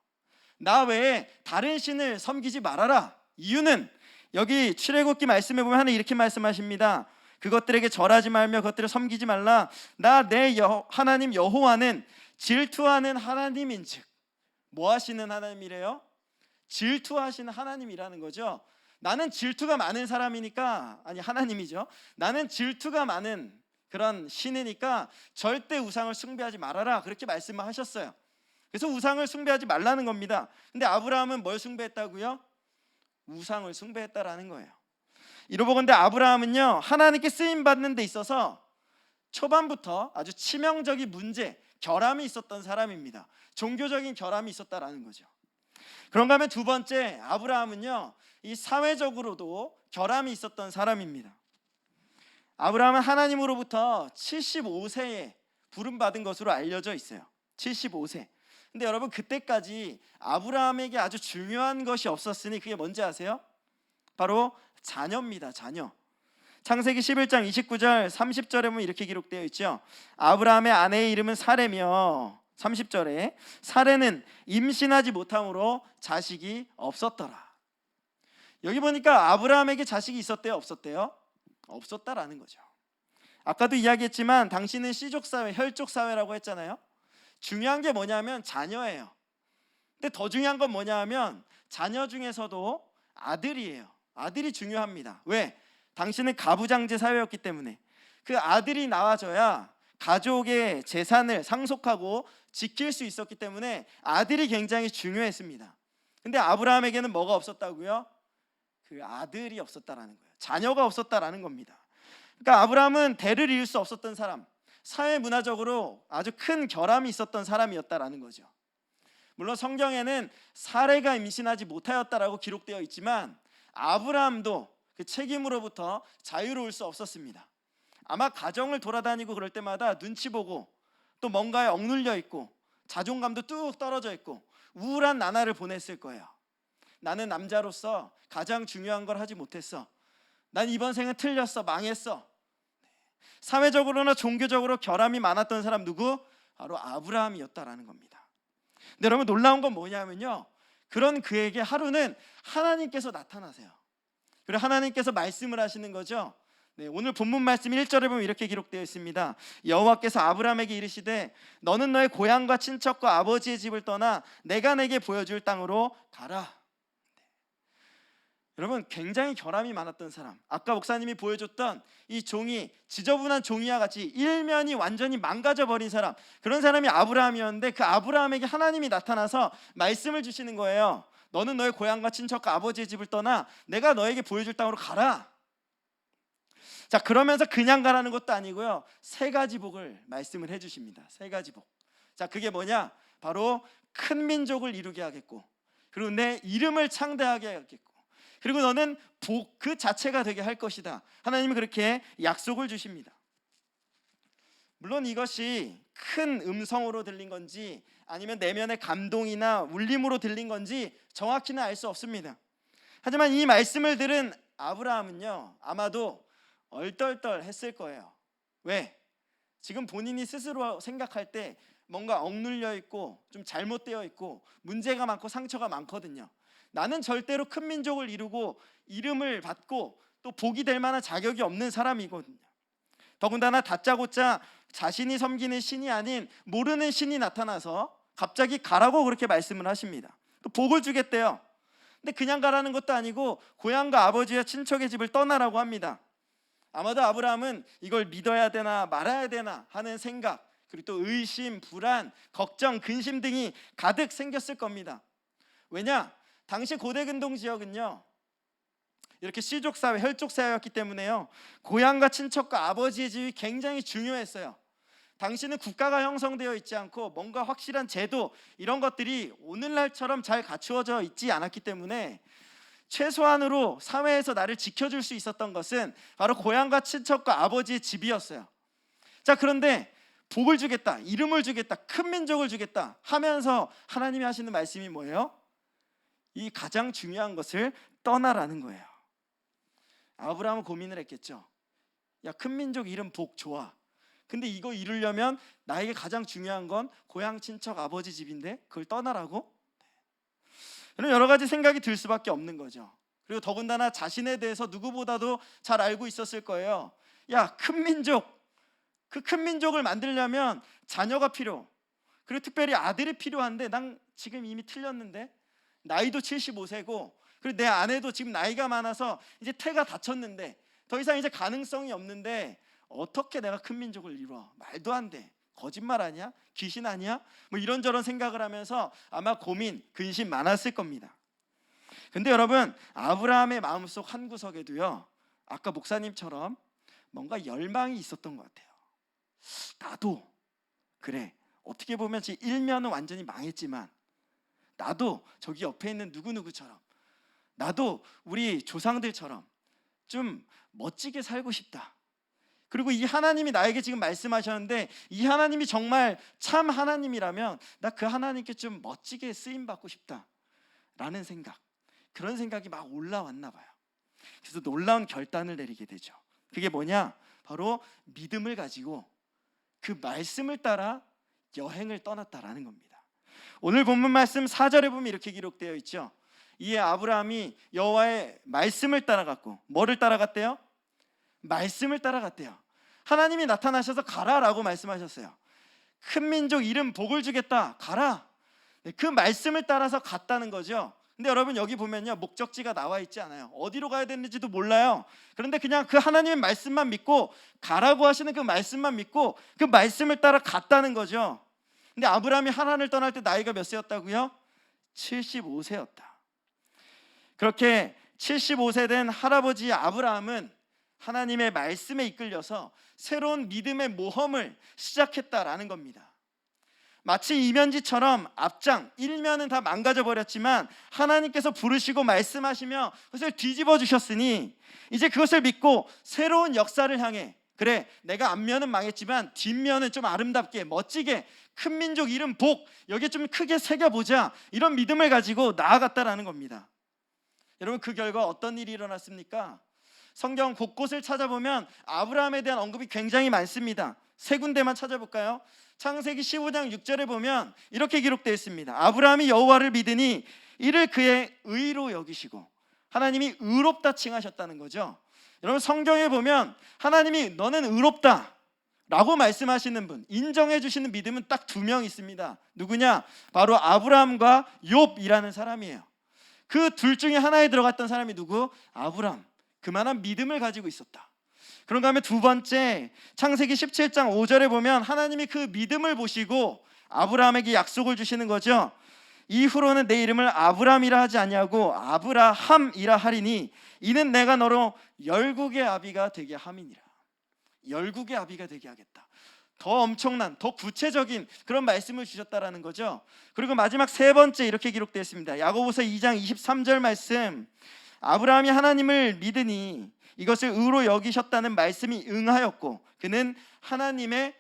C: 나 외에 다른 신을 섬기지 말아라. 이유는 여기 출애굽기 말씀에 보면 하나님 이렇게 말씀하십니다. 그것들에게 절하지 말며 그것들을 섬기지 말라. 나 내 하나님 여호와는 질투하는 하나님인즉. 뭐 하시는 하나님이래요? 질투하시는 하나님이라는 거죠. 나는 질투가 많은 사람이니까, 아니 하나님이죠. 나는 질투가 많은 그런 신이니까 절대 우상을 숭배하지 말아라, 그렇게 말씀을 하셨어요. 그래서 우상을 숭배하지 말라는 겁니다. 근데 아브라함은 뭘 숭배했다고요? 우상을 숭배했다라는 거예요. 이로보건대 아브라함은요, 하나님께 쓰임 받는 데 있어서 초반부터 아주 치명적인 문제, 결함이 있었던 사람입니다. 종교적인 결함이 있었다라는 거죠. 그런가 하면 두 번째, 아브라함은요, 이 사회적으로도 결함이 있었던 사람입니다. 아브라함은 하나님으로부터 75세에 부름받은 것으로 알려져 있어요. 75세. 근데 여러분, 그때까지 아브라함에게 아주 중요한 것이 없었으니 그게 뭔지 아세요? 바로 자녀입니다. 자녀. 창세기 11장 29절 30절에 보면 이렇게 기록되어 있죠. 아브라함의 아내의 이름은 사레며, 30절에 사레는 임신하지 못함으로 자식이 없었더라. 여기 보니까 아브라함에게 자식이 있었대요, 없었대요? 없었다라는 거죠. 아까도 이야기했지만 당신은 씨족사회, 혈족사회라고 했잖아요. 중요한 게 뭐냐면 자녀예요. 근데 더 중요한 건 뭐냐 하면 자녀 중에서도 아들이에요. 아들이 중요합니다. 왜? 당신은 가부장제 사회였기 때문에 그 아들이 나와줘야 가족의 재산을 상속하고 지킬 수 있었기 때문에 아들이 굉장히 중요했습니다. 근데 아브라함에게는 뭐가 없었다고요? 그 아들이 없었다라는 거예요. 자녀가 없었다라는 겁니다. 그러니까 아브라함은 대를 이을 수 없었던 사람, 사회 문화적으로 아주 큰 결함이 있었던 사람이었다라는 거죠. 물론 성경에는 사레가 임신하지 못하였다라고 기록되어 있지만 아브라함도 그 책임으로부터 자유로울 수 없었습니다. 아마 가정을 돌아다니고 그럴 때마다 눈치 보고 또 뭔가에 억눌려 있고 자존감도 뚝 떨어져 있고 우울한 나날을 보냈을 거예요. 나는 남자로서 가장 중요한 걸 하지 못했어. 난 이번 생은 틀렸어. 망했어. 사회적으로나 종교적으로 결함이 많았던 사람 누구? 바로 아브라함이었다라는 겁니다. 근데 여러분, 놀라운 건 뭐냐면요, 그런 그에게 하루는 하나님께서 나타나세요. 그리고 하나님께서 말씀을 하시는 거죠. 네, 오늘 본문 말씀 1절에 보면 이렇게 기록되어 있습니다. 여호와께서 아브라함에게 이르시되 너는 너의 고향과 친척과 아버지의 집을 떠나 내가 내게 보여줄 땅으로 가라. 여러분, 굉장히 결함이 많았던 사람, 아까 목사님이 보여줬던 이 종이, 지저분한 종이와 같이 일면이 완전히 망가져버린 사람, 그런 사람이 아브라함이었는데 그 아브라함에게 하나님이 나타나서 말씀을 주시는 거예요. 너는 너의 고향과 친척과 아버지의 집을 떠나 내가 너에게 보여줄 땅으로 가라. 자, 그러면서 그냥 가라는 것도 아니고요, 세 가지 복을 말씀을 해주십니다. 세 가지 복. 자, 그게 뭐냐? 바로 큰 민족을 이루게 하겠고, 그리고 내 이름을 창대하게 하겠고, 그리고 너는 복 그 자체가 되게 할 것이다. 하나님이 그렇게 약속을 주십니다. 물론 이것이 큰 음성으로 들린 건지 아니면 내면의 감동이나 울림으로 들린 건지 정확히는 알 수 없습니다. 하지만 이 말씀을 들은 아브라함은요, 아마도 얼떨떨했을 거예요. 왜? 지금 본인이 스스로 생각할 때 뭔가 억눌려 있고 좀 잘못되어 있고 문제가 많고 상처가 많거든요. 나는 절대로 큰 민족을 이루고 이름을 받고 또 복이 될 만한 자격이 없는 사람이거든요. 더군다나 다짜고짜 자신이 섬기는 신이 아닌 모르는 신이 나타나서 갑자기 가라고 그렇게 말씀을 하십니다. 또 복을 주겠대요. 근데 그냥 가라는 것도 아니고 고향과 아버지와 친척의 집을 떠나라고 합니다. 아마도 아브라함은 이걸 믿어야 되나 말아야 되나 하는 생각, 그리고 또 의심, 불안, 걱정, 근심 등이 가득 생겼을 겁니다. 왜냐? 당시 고대 근동 지역은요, 이렇게 씨족 사회, 혈족 사회였기 때문에요. 고향과 친척과 아버지의 집이 굉장히 중요했어요. 당시는 국가가 형성되어 있지 않고 뭔가 확실한 제도 이런 것들이 오늘날처럼 잘 갖추어져 있지 않았기 때문에 최소한으로 사회에서 나를 지켜줄 수 있었던 것은 바로 고향과 친척과 아버지의 집이었어요. 자, 그런데 복을 주겠다, 이름을 주겠다, 큰 민족을 주겠다 하면서 하나님이 하시는 말씀이 뭐예요? 이 가장 중요한 것을 떠나라는 거예요. 아브라함은 고민을 했겠죠. 야, 큰 민족 이름 복 좋아. 근데 이거 이루려면 나에게 가장 중요한 건 고향 친척 아버지 집인데 그걸 떠나라고? 이런 여러 가지 생각이 들 수밖에 없는 거죠. 그리고 더군다나 자신에 대해서 누구보다도 잘 알고 있었을 거예요. 야, 큰 민족, 그 큰 민족을 만들려면 자녀가 필요, 그리고 특별히 아들이 필요한데 난 지금 이미 틀렸는데 나이도 75세고 그리고 내 아내도 지금 나이가 많아서 이제 태가 닫혔는데 더 이상 이제 가능성이 없는데 어떻게 내가 큰 민족을 이루어? 말도 안 돼. 거짓말 아니야? 귀신 아니야? 뭐 이런저런 생각을 하면서 아마 고민, 근심 많았을 겁니다. 근데 여러분, 아브라함의 마음속 한 구석에도요, 아까 목사님처럼 뭔가 열망이 있었던 것 같아요. 나도 그래, 어떻게 보면 제 일면은 완전히 망했지만 나도 저기 옆에 있는 누구누구처럼, 나도 우리 조상들처럼 좀 멋지게 살고 싶다. 그리고 이 하나님이 나에게 지금 말씀하셨는데 이 하나님이 정말 참 하나님이라면 나 그 하나님께 좀 멋지게 쓰임받고 싶다 라는 생각, 그런 생각이 막 올라왔나 봐요. 그래서 놀라운 결단을 내리게 되죠. 그게 뭐냐? 바로 믿음을 가지고 그 말씀을 따라 여행을 떠났다라는 겁니다. 오늘 본문 말씀 4절에 보면 이렇게 기록되어 있죠. 이에 아브라함이 여호와의 말씀을 따라갔고, 뭐를 따라갔대요? 말씀을 따라갔대요. 하나님이 나타나셔서 가라라고 말씀하셨어요. 큰 민족 이름 복을 주겠다, 가라. 그 말씀을 따라서 갔다는 거죠. 근데 여러분 여기 보면요, 목적지가 나와 있지 않아요. 어디로 가야 되는지도 몰라요. 그런데 그냥 그 하나님의 말씀만 믿고, 가라고 하시는 그 말씀만 믿고 그 말씀을 따라 갔다는 거죠. 근데 아브라함이 하란을 떠날 때 나이가 몇 세였다고요? 75세였다. 그렇게 75세 된 할아버지 아브라함은 하나님의 말씀에 이끌려서 새로운 믿음의 모험을 시작했다라는 겁니다. 마치 이면지처럼 앞장 1면은 다 망가져 버렸지만 하나님께서 부르시고 말씀하시며 그것을 뒤집어 주셨으니 이제 그것을 믿고 새로운 역사를 향해, 그래 내가 앞면은 망했지만 뒷면은 좀 아름답게 멋지게 큰 민족 이름 복 여기에 좀 크게 새겨보자, 이런 믿음을 가지고 나아갔다라는 겁니다. 여러분, 그 결과 어떤 일이 일어났습니까? 성경 곳곳을 찾아보면 아브라함에 대한 언급이 굉장히 많습니다. 세 군데만 찾아볼까요? 창세기 15장 6절에 보면 이렇게 기록되어 있습니다. 아브라함이 여호와를 믿으니 이를 그의 의로 여기시고, 하나님이 의롭다 칭하셨다는 거죠. 여러분, 성경에 보면 하나님이 너는 의롭다 라고 말씀하시는 분, 인정해 주시는 믿음은 딱 2명 있습니다. 누구냐? 바로 아브라함과 욥이라는 사람이에요. 그 둘 중에 하나에 들어갔던 사람이 누구? 아브라함. 그만한 믿음을 가지고 있었다. 그런가 하면 두 번째, 창세기 17장 5절에 보면 하나님이 그 믿음을 보시고 아브라함에게 약속을 주시는 거죠. 이후로는 내 이름을 아브라함이라 하지 아니하고 아브라함이라 하리니 이는 내가 너로 열국의 아비가 되게 함이니라. 열국의 아비가 되게 하겠다. 더 엄청난, 더 구체적인 그런 말씀을 주셨다라는 거죠. 그리고 마지막 세 번째 이렇게 기록되어 있습니다. 야고보서 2장 23절 말씀, 아브라함이 하나님을 믿으니 이것을 의로 여기셨다는 말씀이 응하였고 그는 하나님의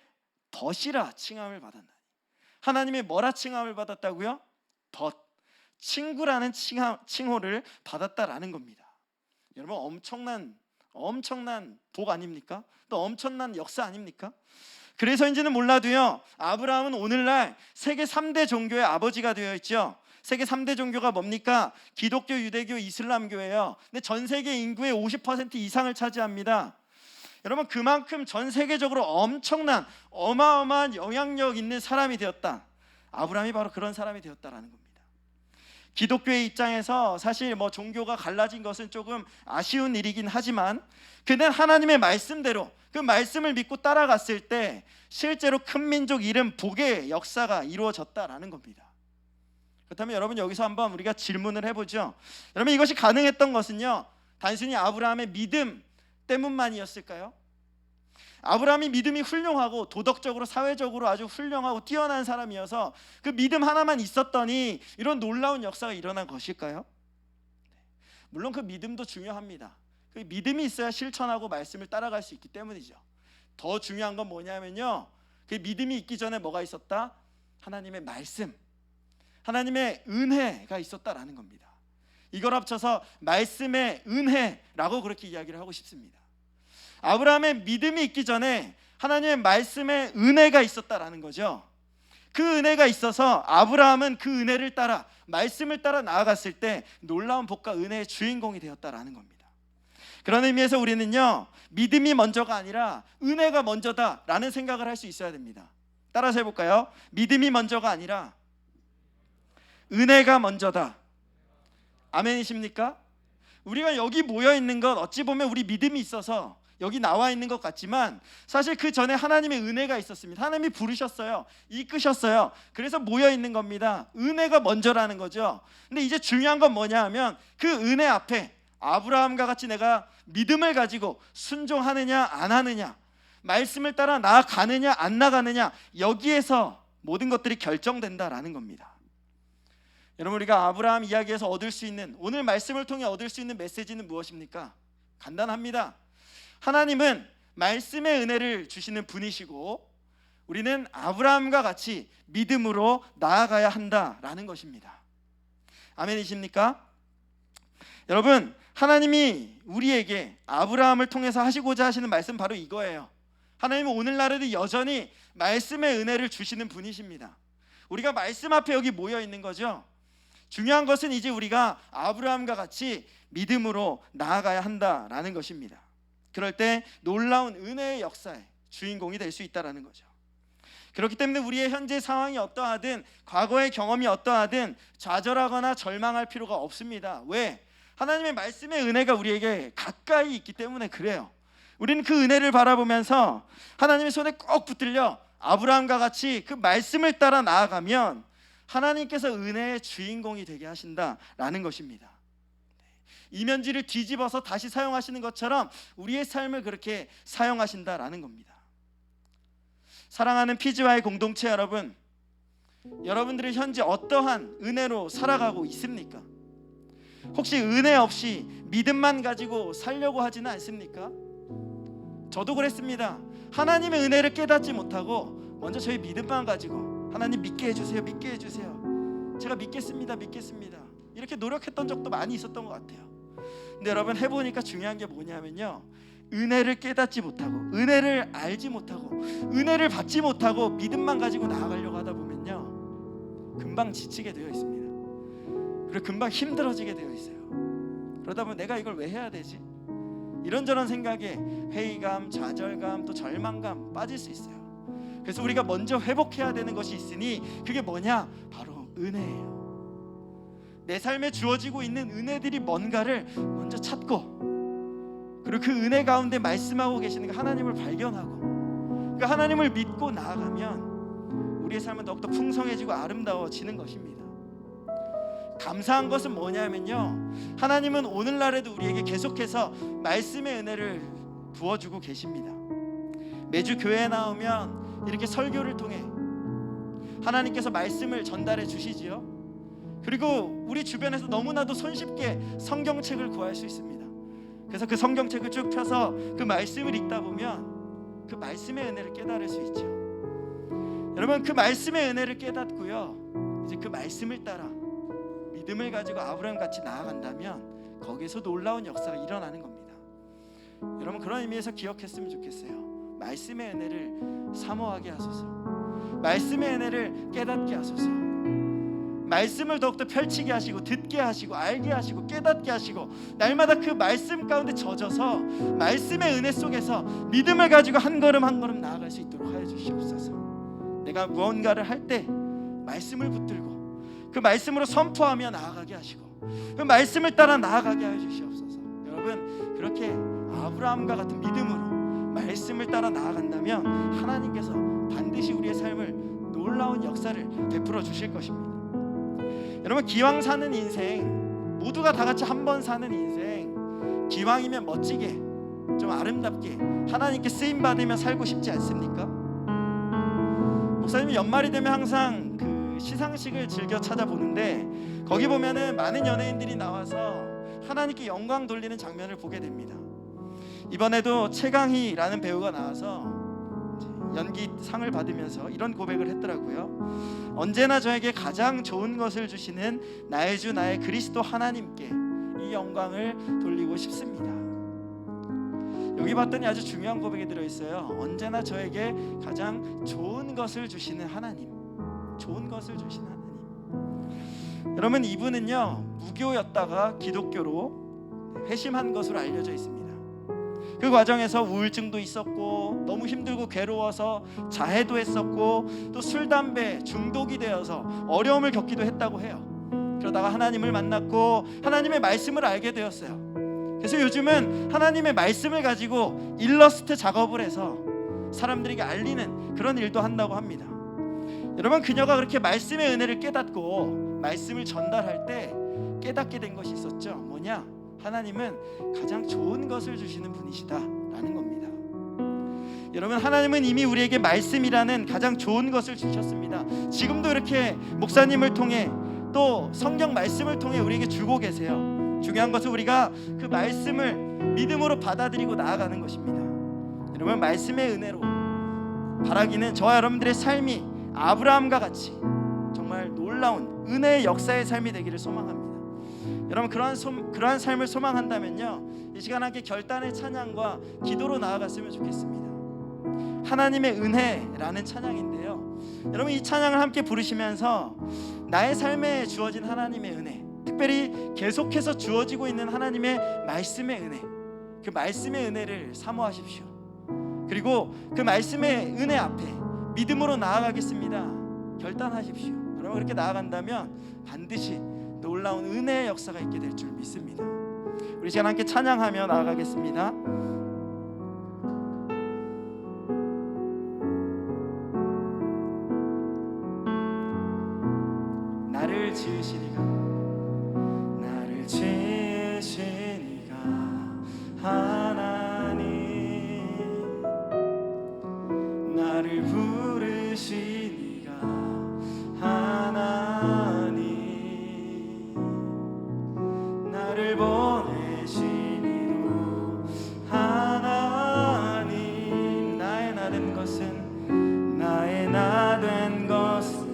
C: 덫이라 칭함을 받았나니. 하나님의 뭐라 칭함을 받았다고요? 덫, 친구라는 칭호를 받았다라는 겁니다. 여러분, 엄청난 복 아닙니까? 또 엄청난 역사 아닙니까? 그래서인지는 몰라도요, 아브라함은 오늘날 세계 3대 종교의 아버지가 되어 있죠. 세계 3대 종교가 뭡니까? 기독교, 유대교, 이슬람교예요. 근데 전 세계 인구의 50% 이상을 차지합니다. 여러분, 그만큼 전 세계적으로 엄청난 어마어마한 영향력 있는 사람이 되었다. 아브라함이 바로 그런 사람이 되었다라는 겁니다. 기독교의 입장에서 사실 뭐 종교가 갈라진 것은 조금 아쉬운 일이긴 하지만 그는 하나님의 말씀대로 그 말씀을 믿고 따라갔을 때 실제로 큰 민족 이름 복의 역사가 이루어졌다라는 겁니다. 그렇다면 여러분, 여기서 한번 우리가 질문을 해보죠. 여러분, 이것이 가능했던 것은요, 단순히 아브라함의 믿음 때문만이었을까요? 아브라함이 믿음이 훌륭하고 도덕적으로 사회적으로 아주 훌륭하고 뛰어난 사람이어서 그 믿음 하나만 있었더니 이런 놀라운 역사가 일어난 것일까요? 물론 그 믿음도 중요합니다. 그 믿음이 있어야 실천하고 말씀을 따라갈 수 있기 때문이죠. 더 중요한 건 뭐냐면요, 그 믿음이 있기 전에 뭐가 있었다? 하나님의 말씀, 하나님의 은혜가 있었다라는 겁니다. 이걸 합쳐서 말씀의 은혜라고 그렇게 이야기를 하고 싶습니다. 아브라함의 믿음이 있기 전에 하나님의 말씀의 은혜가 있었다라는 거죠. 그 은혜가 있어서 아브라함은 그 은혜를 따라 말씀을 따라 나아갔을 때 놀라운 복과 은혜의 주인공이 되었다라는 겁니다. 그런 의미에서 우리는요, 믿음이 먼저가 아니라 은혜가 먼저다라는 생각을 할 수 있어야 됩니다. 따라서 해볼까요? 믿음이 먼저가 아니라 은혜가 먼저다. 아멘이십니까? 우리가 여기 모여 있는 것 어찌 보면 우리 믿음이 있어서 여기 나와 있는 것 같지만 사실 그 전에 하나님의 은혜가 있었습니다. 하나님이 부르셨어요. 이끄셨어요. 그래서 모여 있는 겁니다. 은혜가 먼저라는 거죠. 근데 이제 중요한 건 뭐냐 하면 그 은혜 앞에 아브라함과 같이 내가 믿음을 가지고 순종하느냐 안 하느냐, 말씀을 따라 나아가느냐 안 나가느냐, 여기에서 모든 것들이 결정된다라는 겁니다. 여러분, 우리가 아브라함 이야기에서 얻을 수 있는, 오늘 말씀을 통해 얻을 수 있는 메시지는 무엇입니까? 간단합니다. 하나님은 말씀의 은혜를 주시는 분이시고 우리는 아브라함과 같이 믿음으로 나아가야 한다라는 것입니다. 아멘이십니까? 여러분, 하나님이 우리에게 아브라함을 통해서 하시고자 하시는 말씀 바로 이거예요. 하나님은 오늘날에도 여전히 말씀의 은혜를 주시는 분이십니다. 우리가 말씀 앞에 여기 모여 있는 거죠. 중요한 것은 이제 우리가 아브라함과 같이 믿음으로 나아가야 한다라는 것입니다. 그럴 때 놀라운 은혜의 역사의 주인공이 될 수 있다라는 거죠. 그렇기 때문에 우리의 현재 상황이 어떠하든 과거의 경험이 어떠하든 좌절하거나 절망할 필요가 없습니다. 왜? 하나님의 말씀의 은혜가 우리에게 가까이 있기 때문에 그래요. 우리는 그 은혜를 바라보면서 하나님의 손에 꼭 붙들려 아브라함과 같이 그 말씀을 따라 나아가면 하나님께서 은혜의 주인공이 되게 하신다라는 것입니다. 이면지를 뒤집어서 다시 사용하시는 것처럼 우리의 삶을 그렇게 사용하신다라는 겁니다. 사랑하는 PGY 공동체 여러분, 여러분들은 현재 어떠한 은혜로 살아가고 있습니까? 혹시 은혜 없이 믿음만 가지고 살려고 하지는 않습니까? 저도 그랬습니다. 하나님의 은혜를 깨닫지 못하고 먼저 저희 믿음만 가지고 하나님 믿게 해주세요, 믿게 해주세요, 제가 믿겠습니다, 믿겠습니다, 이렇게 노력했던 적도 많이 있었던 것 같아요. 근데 여러분, 해보니까 중요한 게 뭐냐면요, 은혜를 깨닫지 못하고 은혜를 알지 못하고 은혜를 받지 못하고 믿음만 가지고 나아가려고 하다 보면요 금방 지치게 되어 있습니다. 그리고 금방 힘들어지게 되어 있어요. 그러다 보면 내가 이걸 왜 해야 되지? 이런저런 생각에 회의감, 좌절감, 또 절망감 빠질 수 있어요. 그래서 우리가 먼저 회복해야 되는 것이 있으니 그게 뭐냐? 바로 은혜예요. 내 삶에 주어지고 있는 은혜들이 뭔가를 먼저 찾고, 그리고 그 은혜 가운데 말씀하고 계시는 그 하나님을 발견하고 그 하나님을 믿고 나아가면 우리의 삶은 더욱더 풍성해지고 아름다워지는 것입니다. 감사한 것은 뭐냐면요, 하나님은 오늘날에도 우리에게 계속해서 말씀의 은혜를 부어주고 계십니다. 매주 교회에 나오면 이렇게 설교를 통해 하나님께서 말씀을 전달해 주시지요. 그리고 우리 주변에서 너무나도 손쉽게 성경책을 구할 수 있습니다. 그래서 그 성경책을 쭉 펴서 그 말씀을 읽다 보면 그 말씀의 은혜를 깨달을 수 있죠. 여러분, 그 말씀의 은혜를 깨닫고요, 이제 그 말씀을 따라 믿음을 가지고 아브라함 같이 나아간다면 거기에서 놀라운 역사가 일어나는 겁니다. 여러분, 그런 의미에서 기억했으면 좋겠어요. 말씀의 은혜를 사모하게 하소서, 말씀의 은혜를 깨닫게 하소서, 말씀을 더욱더 펼치게 하시고 듣게 하시고 알게 하시고 깨닫게 하시고 날마다 그 말씀 가운데 젖어서 말씀의 은혜 속에서 믿음을 가지고 한 걸음 한 걸음 나아갈 수 있도록 하여 주시옵소서. 내가 무언가를 할 때 말씀을 붙들고 그 말씀으로 선포하며 나아가게 하시고 그 말씀을 따라 나아가게 하여 주시옵소서. 여러분, 그렇게 아브라함과 같은 믿음으로 말씀을 따라 나아간다면 하나님께서 반드시 우리의 삶을 놀라운 역사를 베풀어 주실 것입니다. 여러분, 기왕 사는 인생, 모두가 다 같이 한 번 사는 인생, 기왕이면 멋지게, 좀 아름답게 하나님께 쓰임 받으며 살고 싶지 않습니까? 목사님이 연말이 되면 항상 그 시상식을 즐겨 찾아보는데 거기 보면은 많은 연예인들이 나와서 하나님께 영광 돌리는 장면을 보게 됩니다. 이번에도 최강희라는 배우가 나와서 연기상을 받으면서 이런 고백을 했더라고요. 언제나 저에게 가장 좋은 것을 주시는 나의 주 나의 그리스도 하나님께 이 영광을 돌리고 싶습니다. 여기 봤더니 아주 중요한 고백이 들어있어요. 언제나 저에게 가장 좋은 것을 주시는 하나님, 좋은 것을 주시는 하나님. 여러분, 이분은요 무교였다가 기독교로 회심한 것으로 알려져 있습니다. 그 과정에서 우울증도 있었고 너무 힘들고 괴로워서 자해도 했었고 또 술, 담배 중독이 되어서 어려움을 겪기도 했다고 해요. 그러다가 하나님을 만났고 하나님의 말씀을 알게 되었어요. 그래서 요즘은 하나님의 말씀을 가지고 일러스트 작업을 해서 사람들에게 알리는 그런 일도 한다고 합니다. 여러분, 그녀가 그렇게 말씀의 은혜를 깨닫고 말씀을 전달할 때 깨닫게 된 것이 있었죠. 뭐냐? 하나님은 가장 좋은 것을 주시는 분이시다라는 겁니다. 여러분, 하나님은 이미 우리에게 말씀이라는 가장 좋은 것을 주셨습니다. 지금도 이렇게 목사님을 통해 또 성경 말씀을 통해 우리에게 주고 계세요. 중요한 것은 우리가 그 말씀을 믿음으로 받아들이고 나아가는 것입니다. 여러분, 말씀의 은혜로 바라기는 저와 여러분들의 삶이 아브라함과 같이 정말 놀라운 은혜의 역사의 삶이 되기를 소망합니다. 여러분, 그러한 삶을 소망한다면요, 이 시간 함께 결단의 찬양과 기도로 나아갔으면 좋겠습니다. 하나님의 은혜라는 찬양인데요, 여러분 이 찬양을 함께 부르시면서 나의 삶에 주어진 하나님의 은혜, 특별히 계속해서 주어지고 있는 하나님의 말씀의 은혜, 그 말씀의 은혜를 사모하십시오. 그리고 그 말씀의 은혜 앞에 믿음으로 나아가겠습니다 결단하십시오. 여러분, 그렇게 나아간다면 반드시 놀라운 은혜의 역사가 있게 될 줄 믿습니다. 우리 시간 함께 찬양하며 나아가겠습니다. 나를 지으신 이가, 나를 지으신 이가 하나님, 나를 부르신 이가 하나님, 나를 보내신 이로 하나님, 나의 나 된 것은, 나의 나 된 것은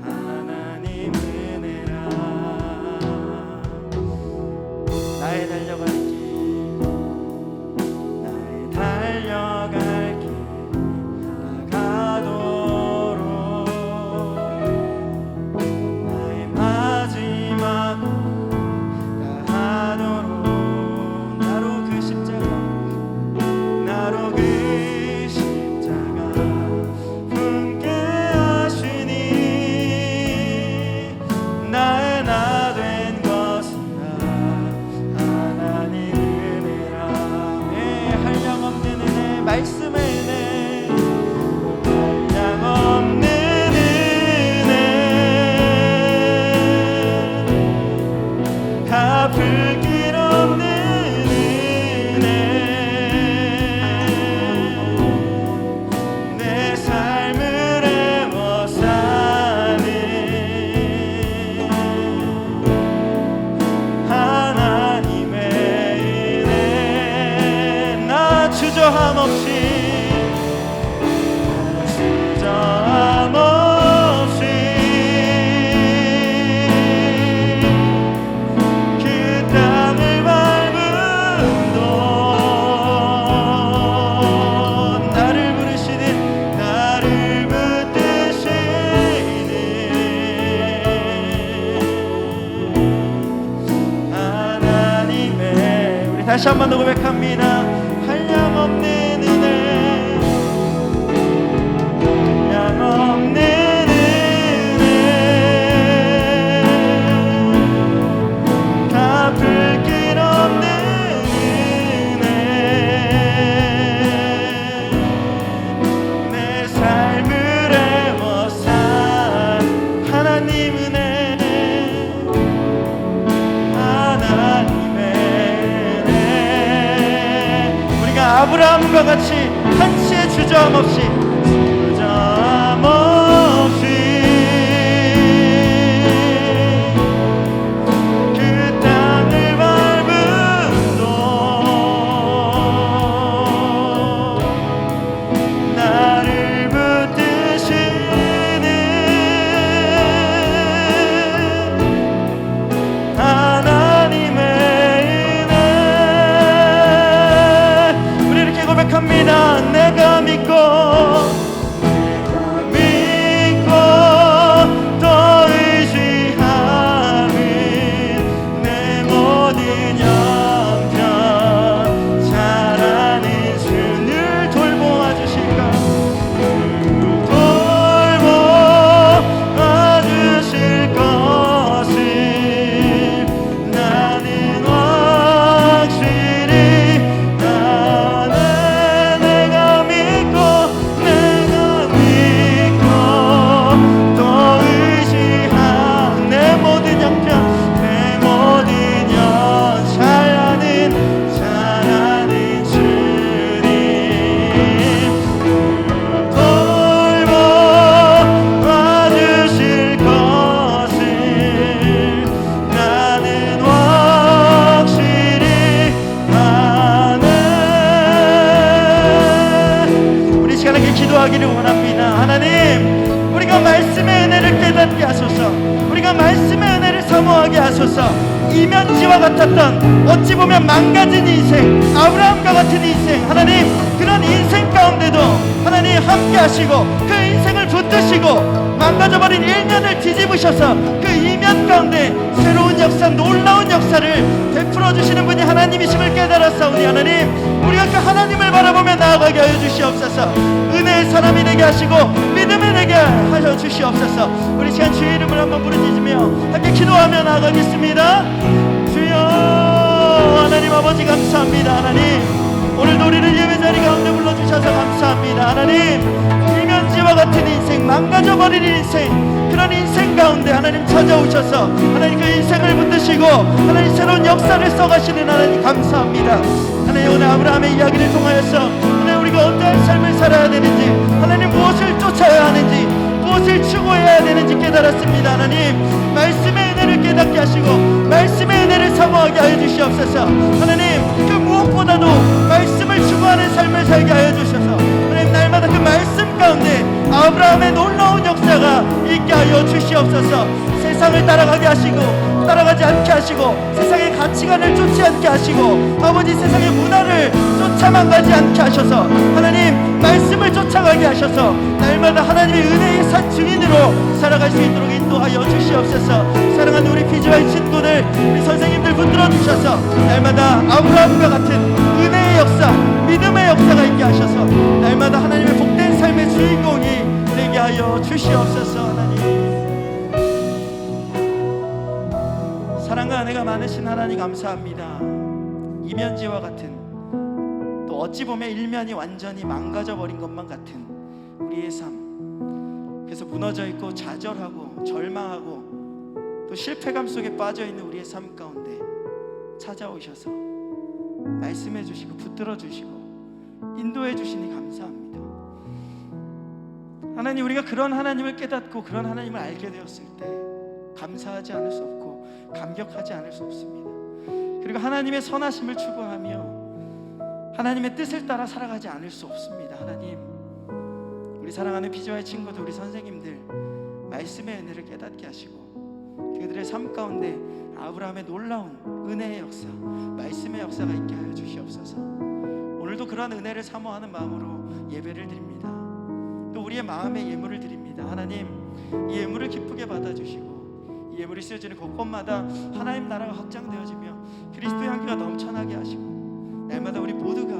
C: 하나님 은혜라. 나의 달려갈 길, 나의 달려갈 길 나가도록, 나의 마지막 하도록, 나로 그 십자가, 나로 그 십자가 품게 하시니, 나의 나 된 것은 하나님 은혜라. 네, 한량없는 은혜, 말씀의 은혜, 한량없는 은혜, 갚을 길 없는 은혜, 내 삶을 애워 사는 하나님의 은혜. 나 주저함 없이, 주저함 없이 그 땅을 밟은 동 나를 부르시는, 나를 붙드시는 하나님의, 우리 다시 한 번 더 고백합니다. 한량없는 은혜, 한량없는 은혜, 갚을 길 없는 은혜, 내 삶을 애워싼 하나님 은혜, 하나님의 아브라함과 같이 한치의 주저함 없이 그 땅을 밟은 동 나를 붙드시는 하나님의 은혜. 우리 이렇게 고백합니다. 내가 믿고 더 의지하는 내 모든 형편 잘하는 주를 돌보아 주실까. 돌보아 주실 것을 나는 확실히 아네. 내가 믿고 더 의지한 내 모든 형편 내 모든 영 잘하는 주님 돌보아 주실 것을 나는 확실히 아네. 우리 시간에 기도하기를 원합니다. 하나님, 우리가 말씀의 은혜를 깨닫게 하소서. 우리가 말씀의 은혜를 사모하게 하소서. 이면지와 같았던 어찌 보면 망가진 인생, 아브라함과 같은 인생, 하나님 그런 인생 가운데도 하나님 함께 하시고 그 인생을 붙드시고 망가져버린 일면을 뒤집으셔서 그 이면 가운데 새로운 역사, 놀라운 역사를 베풀어 주시는 분이 하나님이심을 깨달았사오니 하나님, 우리가 그 하나님을 바라보며 나아가게 하여 주시옵소서. 은혜의 사람이 되게 하시고 믿음이 되게 하여 주시옵소서. 우리 시간 주의 이름을 한번 부르짖으며 함께 기도하며 나아가겠습니다. 주여, 하나님 아버지 감사합니다. 하나님, 오늘도 우리를 예배자리 가운데 불러주셔서 감사합니다. 하나님, 일면지와 같은 인생, 망가져버린 인생, 그런 인생 가운데 하나님 찾아오셔서 하나님 그 인생을 붙드시고 하나님 새로운 역사를 써가시는 하나님 감사합니다. 하나님, 오늘 아브라함의 이야기를 통하여서 하나님 우리가 어떠한 삶을 살아야 되는지, 하나님 무엇을 쫓아야 하는지, 무엇을 추구해야 되는지 깨달았습니다. 하나님, 말씀의 은혜를 깨닫게 하시고 말씀의 은혜를 사모하게 하여 주시옵소서. 하나님, 그 무엇보다도 말씀을 추구하는 삶을 살게 하여 주셔서 하나님 날마다 그 말씀 가운데 아브라함의 놀라운 역사가 있게 하여 주시옵소서. 세상을 따라가게 하시고 따라가지 않게 하시고 세상의 가치관을 쫓지 않게 하시고 아버지 세상의 문화를 쫓아만 가지 않게 하셔서 하나님 말씀을 쫓아가게 하셔서 날마다 하나님의 은혜의 산 증인으로 살아갈 수 있도록 인도하여 주시옵소서. 사랑하는 우리 PGY 친구들, 우리 선생님들 붙들어 주셔서 날마다 아브라함과 같은 은혜의 역사, 믿음의 역사가 있게 하셔서 날마다 하나님의 복된 삶의 주인공이 되게 하여 주시옵소서. 하나님, 사랑과 은혜가 많으신 하나님 감사합니다. 이면지와 같은, 또 어찌 보면 일면이 완전히 망가져 버린 것만 같은 우리의 삶, 그래서 무너져 있고 좌절하고 절망하고 또 실패감 속에 빠져 있는 우리의 삶 가운데 찾아오셔서 말씀해 주시고 붙들어 주시고 인도해 주시니 감사합니다. 하나님, 우리가 그런 하나님을 깨닫고 그런 하나님을 알게 되었을 때 감사하지 않을 수 없고 감격하지 않을 수 없습니다. 그리고 하나님의 선하심을 추구하며 하나님의 뜻을 따라 살아가지 않을 수 없습니다. 하나님, 우리 사랑하는 PGY 친구들, 우리 선생님들 말씀의 은혜를 깨닫게 하시고 그들의 삶 가운데 아브라함의 놀라운 은혜의 역사, 말씀의 역사가 있게 하여 주시옵소서. 오늘도 그런 은혜를 사모하는 마음으로 예배를 드립니다. 또 우리의 마음의 예물을 드립니다. 하나님, 이 예물을 기쁘게 받아주시고 이 예물이 쓰여지는 곳곳마다 하나님 나라가 확장되어지며 그리스도의 향기가 넘쳐나게 하시고 날마다 우리 모두가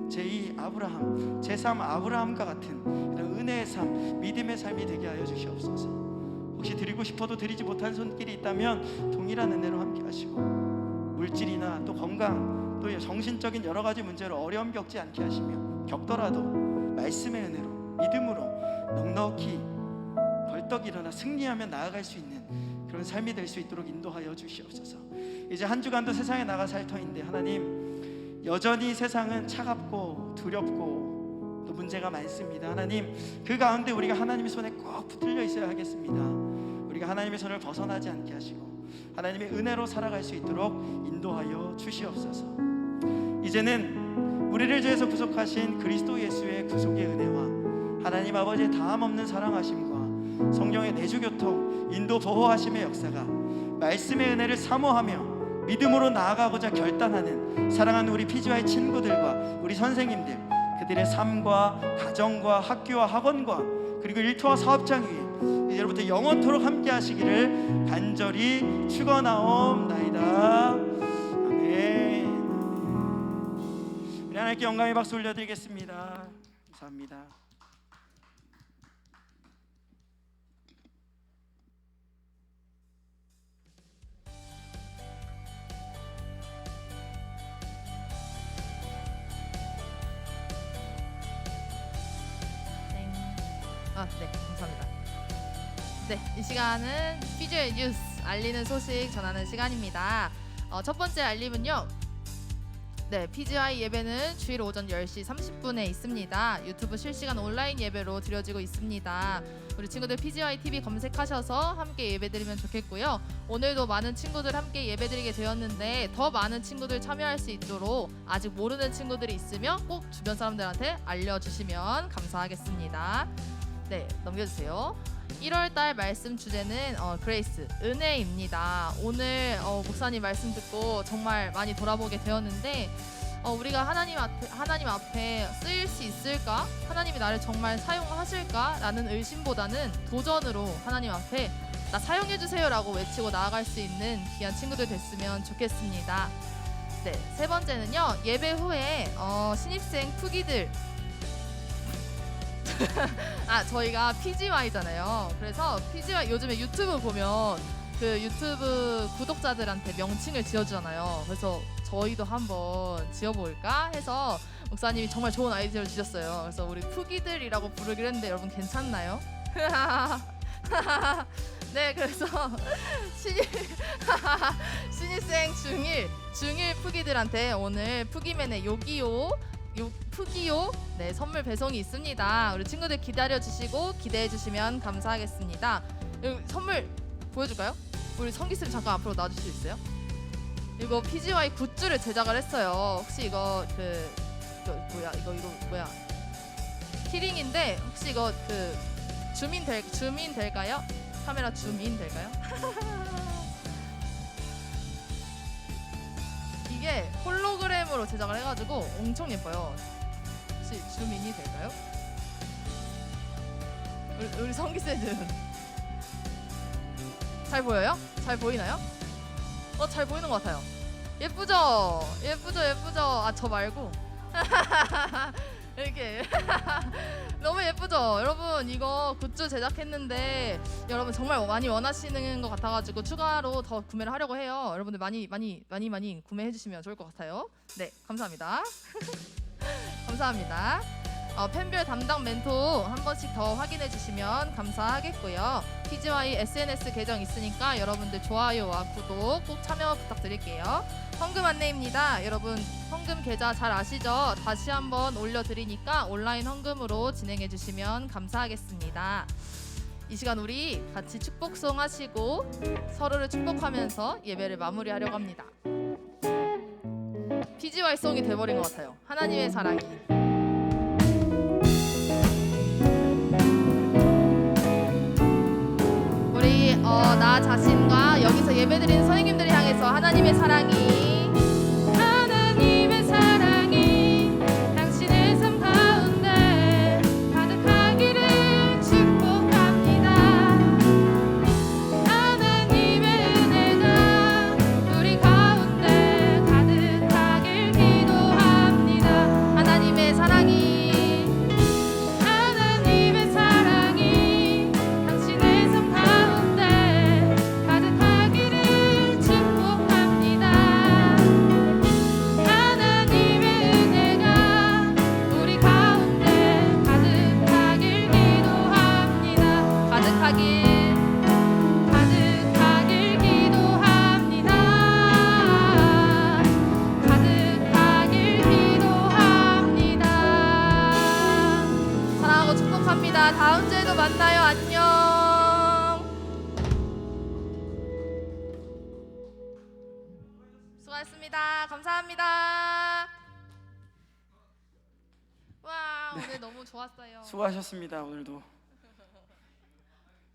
C: 제2 아브라함, 제3 아브라함과 같은 그런 은혜의 삶, 믿음의 삶이 되게 하여 주시옵소서. 혹시 드리고 싶어도 드리지 못한 손길이 있다면 동일한 은혜로 함께 하시고 물질이나 또 건강, 또 정신적인 여러 가지 문제로 어려움 겪지 않게 하시며 겪더라도 말씀의 은혜로 믿음으로 넉넉히 벌떡 일어나 승리하며 나아갈 수 있는 그런 삶이 될 수 있도록 인도하여 주시옵소서. 이제 한 주간도 세상에 나가 살 터인데 하나님, 여전히 세상은 차갑고 두렵고 또 문제가 많습니다. 하나님, 그 가운데 우리가 하나님의 손에 꼭 붙들려 있어야 하겠습니다. 우리가 하나님의 손을 벗어나지 않게 하시고 하나님의 은혜로 살아갈 수 있도록 인도하여 주시옵소서. 이제는 우리를 죄에서 구속하신 그리스도 예수의 구속의 은혜와 하나님 아버지의 다함없는 사랑하심과 성령의 내주교통, 인도 보호하심의 역사가 말씀의 은혜를 사모하며 믿음으로 나아가고자 결단하는 사랑하는 우리 PGY 친구들과 우리 선생님들, 그들의 삶과 가정과 학교와 학원과 그리고 일터와 사업장 위에 이제부터 영원토록 함께 하시기를 간절히 축원하옵나이다. 아멘. 우리 하나님께 영광의 박수 올려드리겠습니다. 감사합니다.
B: 네, 감사합니다. 네, 이 시간은 PGY 뉴스 알리는 소식 전하는 시간입니다. 첫 번째 알림은요. 네, PGY 예배는 주일 오전 10시 30분에 있습니다. 유튜브 실시간 온라인 예배로 드려지고 있습니다. 우리 친구들 PGY TV 검색하셔서 함께 예배드리면 좋겠고요. 오늘도 많은 친구들 함께 예배드리게 되었는데 더 많은 친구들 참여할 수 있도록 아직 모르는 친구들이 있으면 꼭 주변 사람들한테 알려주시면 감사하겠습니다. 네, 넘겨주세요. 1월달 말씀 주제는 그레이스, 은혜입니다. 오늘 목사님 말씀 듣고 정말 많이 돌아보게 되었는데 우리가 하나님 앞에 쓰일 수 있을까? 하나님이 나를 정말 사용하실까? 라는 의심보다는 도전으로 하나님 앞에 나 사용해주세요 라고 외치고 나아갈 수 있는 귀한 친구들 됐으면 좋겠습니다. 네, 세 번째는요. 예배 후에 신입생 푸기들 저희가 PGY잖아요. 그래서 PGY 요즘에 유튜브 보면 그 유튜브 구독자들한테 명칭을 지어주잖아요. 그래서 저희도 한번 지어볼까 해서 목사님이 정말 좋은 아이디어를 주셨어요. 그래서 우리 푸기들이라고 부르기로 했는데 여러분 괜찮나요? 네, 그래서 신입생 중1 푸기들한테 오늘 푸기맨의 푸기요 네, 선물 배송이 있습니다. 우리 친구들 기다려주시고 기대해주시면 감사하겠습니다. 여기 선물 보여줄까요? 우리 성기쌤 잠깐 앞으로 나와주실 수 있어요? 이거 PGY 굿즈를 제작을 했어요. 혹시 이거 뭐야 키링인데 혹시 이거 줌인 될까요? 카메라 줌인 될까요? 이게 홀로그램으로 제작을 해가지고 엄청 예뻐요. 혹시 줌인이 될까요? 우리 성기쌤은 잘 보여요? 잘 보이나요? 잘 보이는 것 같아요. 예쁘죠? 저 말고 이렇게 너무 예쁘죠? 여러분 이거 굿즈 제작했는데 여러분 정말 많이 원하시는 것 같아가지고 추가로 더 구매를 하려고 해요. 여러분들 많이 구매해 주시면 좋을 것 같아요. 네, 감사합니다. 감사합니다. 팬별 담당 멘토 한 번씩 더 확인해 주시면 감사하겠고요. PGY SNS 계정 있으니까 여러분들 좋아요와 구독 꼭 참여 부탁드릴게요. 헌금 안내입니다. 여러분 헌금 계좌 잘 아시죠? 다시 한번 올려드리니까 온라인 헌금으로 진행해 주시면 감사하겠습니다. 이 시간 우리 같이 축복송 하시고 서로를 축복하면서 예배를 마무리하려고 합니다. PGY 송이 돼버린 것 같아요. 하나님의 사랑이. 우리 나 자신과 여기서 예배드리는 선생님들을 향해서 하나님의 사랑이 당신의 삶 가운데 가득하기를 축복합니다. 하나님의 은혜가 우리 가운데 가득하길 기도합니다. 하나님의 사랑이 당신의 삶 가운데 가득하기를 축복합니다. 수고하셨습니다. 감사합니다. 와, 오늘 너무 좋았어요.
C: 수고하셨습니다. 오늘도.